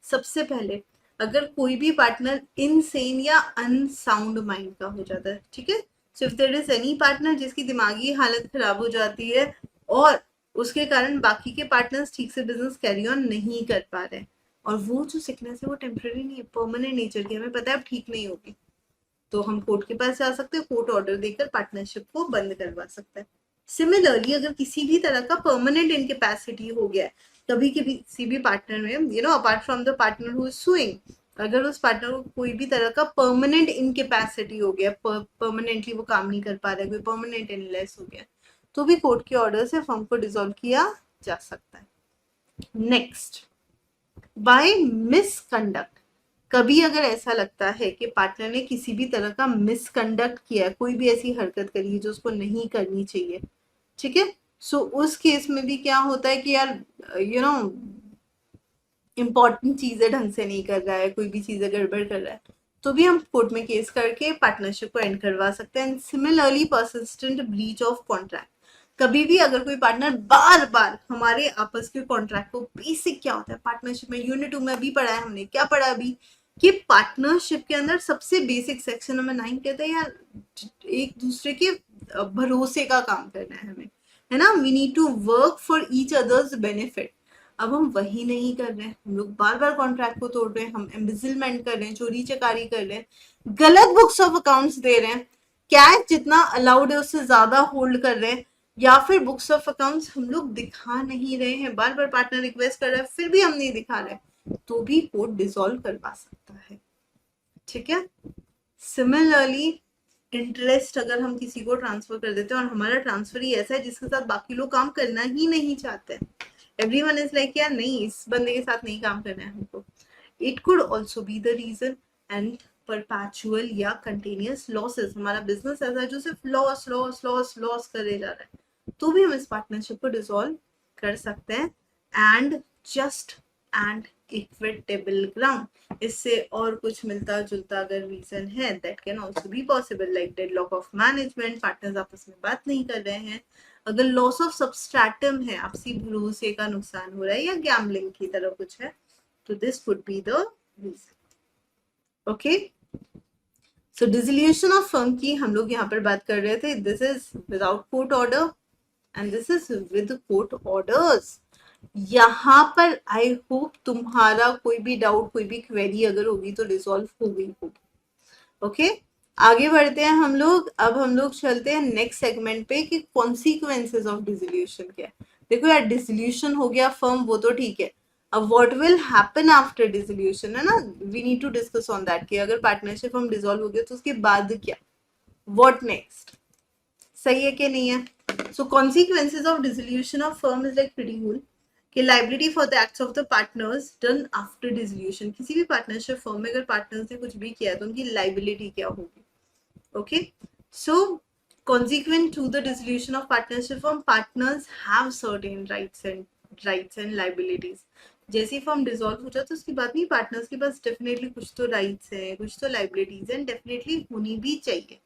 सबसे पहले, अगर कोई भी पार्टनर इनसेन या अनसाउंड माइंड का हो जाता है, ठीक है, so if there is any partner जिसकी दिमागी हालत खराब हो जाती है और उसके कारण बाकी के पार्टनर्स ठीक से बिजनेस कैरी ऑन नहीं कर पा रहे, और वो जो सिकनेस है वो टेम्पररी नहीं है, परमानेंट नेचर की, हमें पता है अब ठीक नहीं होगी, तो हम कोर्ट के पास जा सकते हैं, कोर्ट ऑर्डर देकर पार्टनरशिप को बंद करवा सकता है। सिमिलरली, अगर किसी भी तरह का परमानेंट इनकेपेसिटी हो गया है कभी किसी भी पार्टनर में, apart from the partner who is sewing, अगर उस पार्टनर को कोई भी तरह का परमानेंट इनकेपेसिटी हो गया, परमानेंटली वो काम नहीं कर पा रहा है, कोई परमानेंट इलनेस हो गया, तो भी कोर्ट के ऑर्डर से फर्म को डिसॉल्व किया जा सकता है। Next, by misconduct. कभी अगर ऐसा लगता है कि पार्टनर ने किसी भी तरह का मिसकंडक्ट किया, कोई भी ऐसी हरकत करी है जो उसको नहीं करनी चाहिए, ठीक है, सो उस केस में भी क्या होता है कि यार इंपॉर्टेंट चीजें ढंग से नहीं कर रहा है, कोई भी चीजें गड़बड़ कर रहा है, तो भी हम कोर्ट में केस करके पार्टनरशिप को एंड करवा सकते हैं। Similarly persistent breach of contract, कभी भी अगर कोई पार्टनर बार बार हमारे आपस के कॉन्ट्रैक्ट को, बेसिक क्या होता है पार्टनरशिप में, यूनिट 2 में अभी पढ़ा है हमने, क्या पढ़ा अभी कि पार्टनरशिप के अंदर सबसे बेसिक सेक्शन नंबर 9 कहते हैं यार एक दूसरे के भरोसे का काम करना है हमें, है ना, we need to work for each others benefit. अब हम वही नहीं कर रहे हैं, हम लोग बार बार कॉन्ट्रैक्ट को तोड़ रहे हैं, हम एम्बिजलमेंट कर रहे हैं, चोरी चकारी कर रहे हैं, गलत बुक्स ऑफ अकाउंट्स दे रहे हैं, कैश जितना अलाउड है उससे ज्यादा होल्ड कर रहे हैं, या फिर बुक्स ऑफ अकाउंट्स हम लोग दिखा नहीं रहे हैं, बार बार पार्टनर रिक्वेस्ट कर रहा है फिर भी हम नहीं दिखा रहे, तो भी कोर्ट डिसॉल्व करवा सकता है। ठीक है। सिमिलरली इंटरेस्ट अगर हम किसी को ट्रांसफर कर देते हैं और हमारा ट्रांसफर ही ऐसा है जिसके साथ बाकी लोग काम करना ही नहीं चाहते, एवरीवन इज लाइक यार नहीं इस बंदे के साथ नहीं काम करना है हमको, it could also be the reason. And perpetual या कंटिन्यूअस लॉसेस, हमारा बिजनेस ऐसा है जो सिर्फ लॉस लॉस लॉस लॉस करे जा रहा है, तो भी हम इस पार्टनरशिप को डिसॉल्व कर सकते हैं। And just and equitable ground, इससे और कुछ मिलता जुलता अगर रीजन है that can also be possible, like deadlock of management, partners आपस में बात नहीं कर रहे हैं, अगर लॉस ऑफ सबस्ट्रैटम है, आपसी भरोसे का नुकसान हो रहा है, या गैम्बलिंग की तरह कुछ है, तो this would be the reason. Okay, so dissolution of firm की हम लोग यहाँ पर बात कर रहे थे, this is without court order and this is with court orders. यहाँ पर आई होप तुम्हारा कोई भी डाउट, कोई भी क्वेरी अगर होगी तो रिजॉल्व हो गई होगी। ओके, आगे बढ़ते हैं हम लोग। अब हम लोग चलते हैं नेक्स्ट सेगमेंट पे कि कॉन्सिक्वेंसेज ऑफ डिसोल्यूशन क्या है। देखो यार डिसोल्यूशन हो गया फर्म, वो तो ठीक है, अब what will happen after dissolution है ना, we need to discuss on that कि अगर पार्टनरशिप हम डिसॉल्व हो गए तो उसके बाद क्या, व्हाट नेक्स्ट, सही है कि नहीं है। So consequences of dissolution of firm is like pretty cool कि liability for the acts of the partners done after dissolution, किसी भी पार्टनरशिप फर्म में अगर पार्टनर्स ने कुछ भी किया तो उनकी लाइबिलिटी क्या होगी। Okay, so consequent to the dissolution of partnership firm, partners have certain rights and liabilities। जैसी फर्म डिसॉल्व हो जाए तो उसकी बात नहीं, पार्टनर्स के पास डेफिनेटली कुछ तो राइट्स हैं, कुछ तो लाइबिलिटीज हैं, डेफिनेटली होनी भी चाहिए।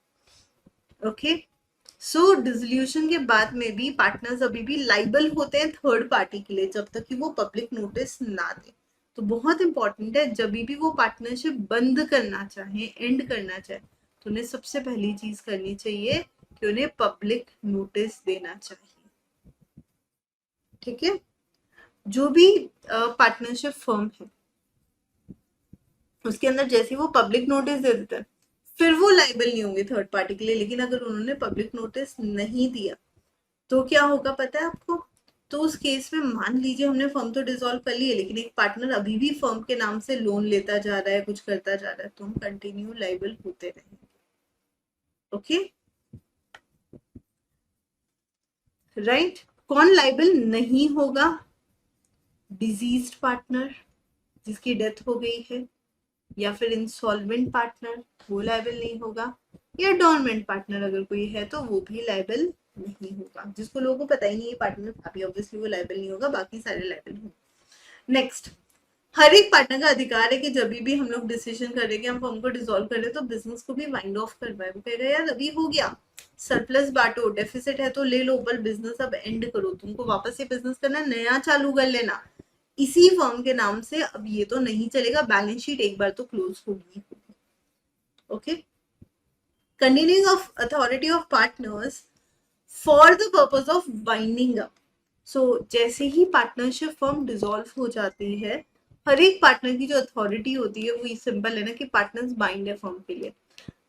ओके, सो डिसोल्यूशन के बाद में भी पार्टनर्स अभी भी लाइबल होते हैं थर्ड पार्टी के लिए जब तक कि वो पब्लिक नोटिस ना दे। तो बहुत इंपॉर्टेंट है, जब भी वो पार्टनरशिप बंद करना चाहे, एंड करना चाहे, तो उन्हें सबसे पहली चीज करनी चाहिए कि उन्हें पब्लिक नोटिस देना चाहिए। ठीक है, जो भी पार्टनरशिप फर्म है उसके अंदर जैसे वो पब्लिक नोटिस दे देते हैं फिर वो लाइबल नहीं होंगे थर्ड पार्टी के लिए। लेकिन अगर उन्होंने पब्लिक नोटिस नहीं दिया तो क्या होगा पता है आपको, तो उस केस में मान लीजिए हमने फर्म तो डिसॉल्व कर ली है लेकिन एक पार्टनर अभी भी फर्म के नाम से लोन लेता जा रहा है, कुछ करता जा रहा है, तो हम कंटिन्यू लाइबल होते रहेंगे। ओके, राइट, कौन लाइबल नहीं होगा, डिजीज्ड पार्टनर जिसकी डेथ हो गई है, या फिर इंसॉल्वेंट पार्टनर वो लाइबल नहीं होगा, या डोरमेंट पार्टनर अगर कोई है तो वो भी लाइबल नहीं होगा। जिसको लोगों को पता ही नहीं है पार्टनर, अभी ऑब्वियसली वो लाइबल नहीं होगा, बाकी सारे लाइबल होंगे। नेक्स्ट, हर एक पार्टनर का अधिकार है कि जब भी हम लोग डिसीजन करें कि हम फर्म को डिसॉल्व करें तो बिजनेस को भी वाइंड ऑफ करवाए। वो कहेगा यार अभी हो गया, सरप्लस बांटो, डेफिसिट है तो ले लो, पर बिजनेस अब एंड करो, तुमको वापस से बिजनेस करना, नया चालू कर लेना इसी फर्म के नाम से, अब ये तो नहीं चलेगा, बैलेंस शीट एक बार तो क्लोज होगी। Okay, continuing of authority of partners for the purpose of winding up. So जैसे ही पार्टनरशिप फर्म डिसॉल्व हो जाती है, हर एक पार्टनर की जो अथॉरिटी होती है वो सिंपल है ना कि पार्टनर्स बाइंड है फर्म के लिए,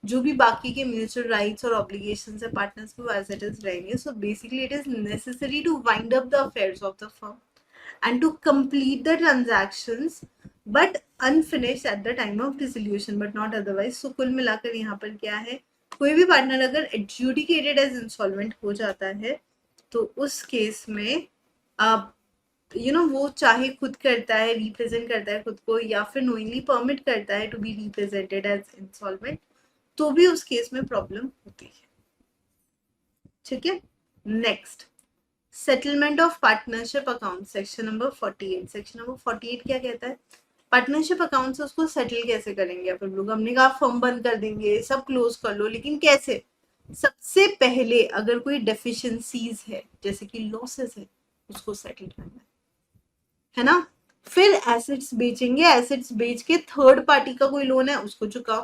जो भी बाकी के म्यूचुअल राइट्स और ऑब्लिगेशंस है पार्टनर्स के वो एज इट इज रहेंगे। So basically it is necessary to wind up the affairs of the firm and to complete the transactions but unfinished at the time of dissolution but not otherwise। so कुल मिलाकर यहाँ पर क्या है, कोई भी partner अगर adjudicated as insolvent हो जाता है तो उस केस में आप वो चाहे खुद करता है, रिप्रेजेंट करता है खुद को, या फिर नोइंगली परमिट करता है to be represented as insolvent, तो भी उस केस में प्रॉब्लम होती है। ठीक है, next, settlement of partnership account, section number 48। Section number 48 क्या कहता है, पार्टनरशिप अकाउंट से उसको सेटल कैसे करेंगे आप लोग? हमने कहा फर्म बंद कर देंगे, सब क्लोज कर लो, लेकिन कैसे? सबसे पहले अगर कोई डेफिशिएंसीज है, जैसे कि लॉसेस है, उसको सेटल करना है ना। फिर एसेट्स बेचेंगे, एसेट्स बेच के थर्ड पार्टी का कोई लोन है उसको चुकाओ,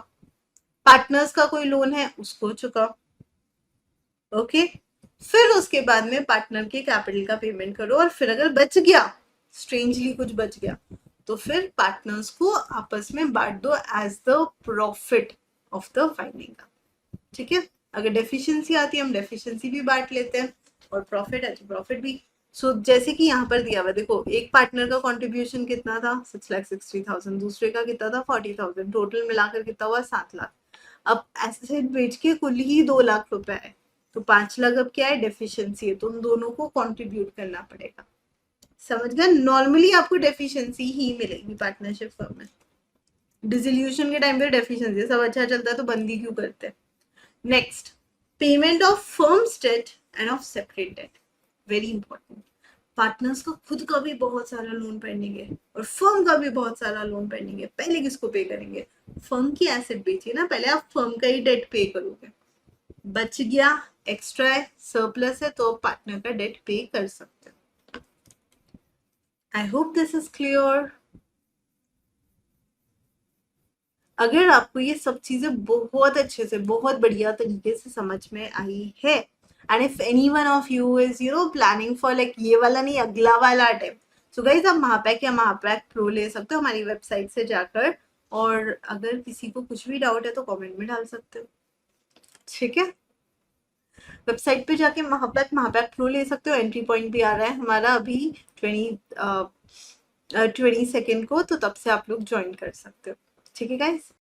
पार्टनर्स का कोई लोन है उसको चुकाओ, ओके। फिर उसके बाद में पार्टनर के कैपिटल का पेमेंट करो, और फिर अगर बच गया, स्ट्रेंजली कुछ बच गया, तो फिर पार्टनर्स को आपस में बांट दो as the profit of the finding का, ठीक है। अगर डेफिशिएंसी आती है, हम डेफिशिएंसी भी बांट लेते हैं, और प्रॉफिट है तो प्रॉफिट भी। सो जैसे कि यहाँ पर दिया हुआ, देखो एक पार्टनर का कंट्रीब्यूशन कितना था, 6,60,000, दूसरे का कितना था, 40,000, टोटल मिलाकर कितना हुआ, 7 लाख। अब एसेट बेच के कुल ही 2 लाख रुपए है, तो 5 लाख अब क्या है, डेफिशिएंसी है, तो उन दोनों को कंट्रीब्यूट करना पड़ेगा। समझ गए? नॉर्मली आपको डेफिशिएंसी ही मिलेगी पार्टनरशिप फर्म में। डिसोल्यूशन के टाइम पे डेफिशिएंसी, सब अच्छा चलता है तो बंदी क्यों करते हैं। Next, payment of firms debt and of separate debt, very important. Partners का खुद का भी बहुत सारा लोन पेंडिंग है, और फर्म का भी बहुत सारा लोन पेंडिंग है। पहले किसको पे करेंगे? फर्म की एसेट बेचिए ना, पहले आप फर्म का ही डेट पे करोगे। बच गया, एक्स्ट्रा है, सरप्लस है, तो पार्टनर का डेट पे कर सकते हो। आई होप दिस इज क्लियर। अगर आपको ये सब चीजें बहुत अच्छे से, बहुत बढ़िया तरीके से समझ में आई है, and if any one of you is planning for like ये वाला नहीं, अगला वाला अटेम्प्ट, सो गाइज आप महापैक या महापैक प्रो ले सकते हो हमारी वेबसाइट से जाकर। और अगर किसी को कुछ भी डाउट है तो कमेंट में डाल सकते हो, ठीक है। वेबसाइट पे जाके महापैक प्रो ले सकते हो। एंट्री पॉइंट भी आ रहा है हमारा अभी 22 को, तो तब से आप लोग ज्वाइन कर सकते हो, ठीक है गाइज।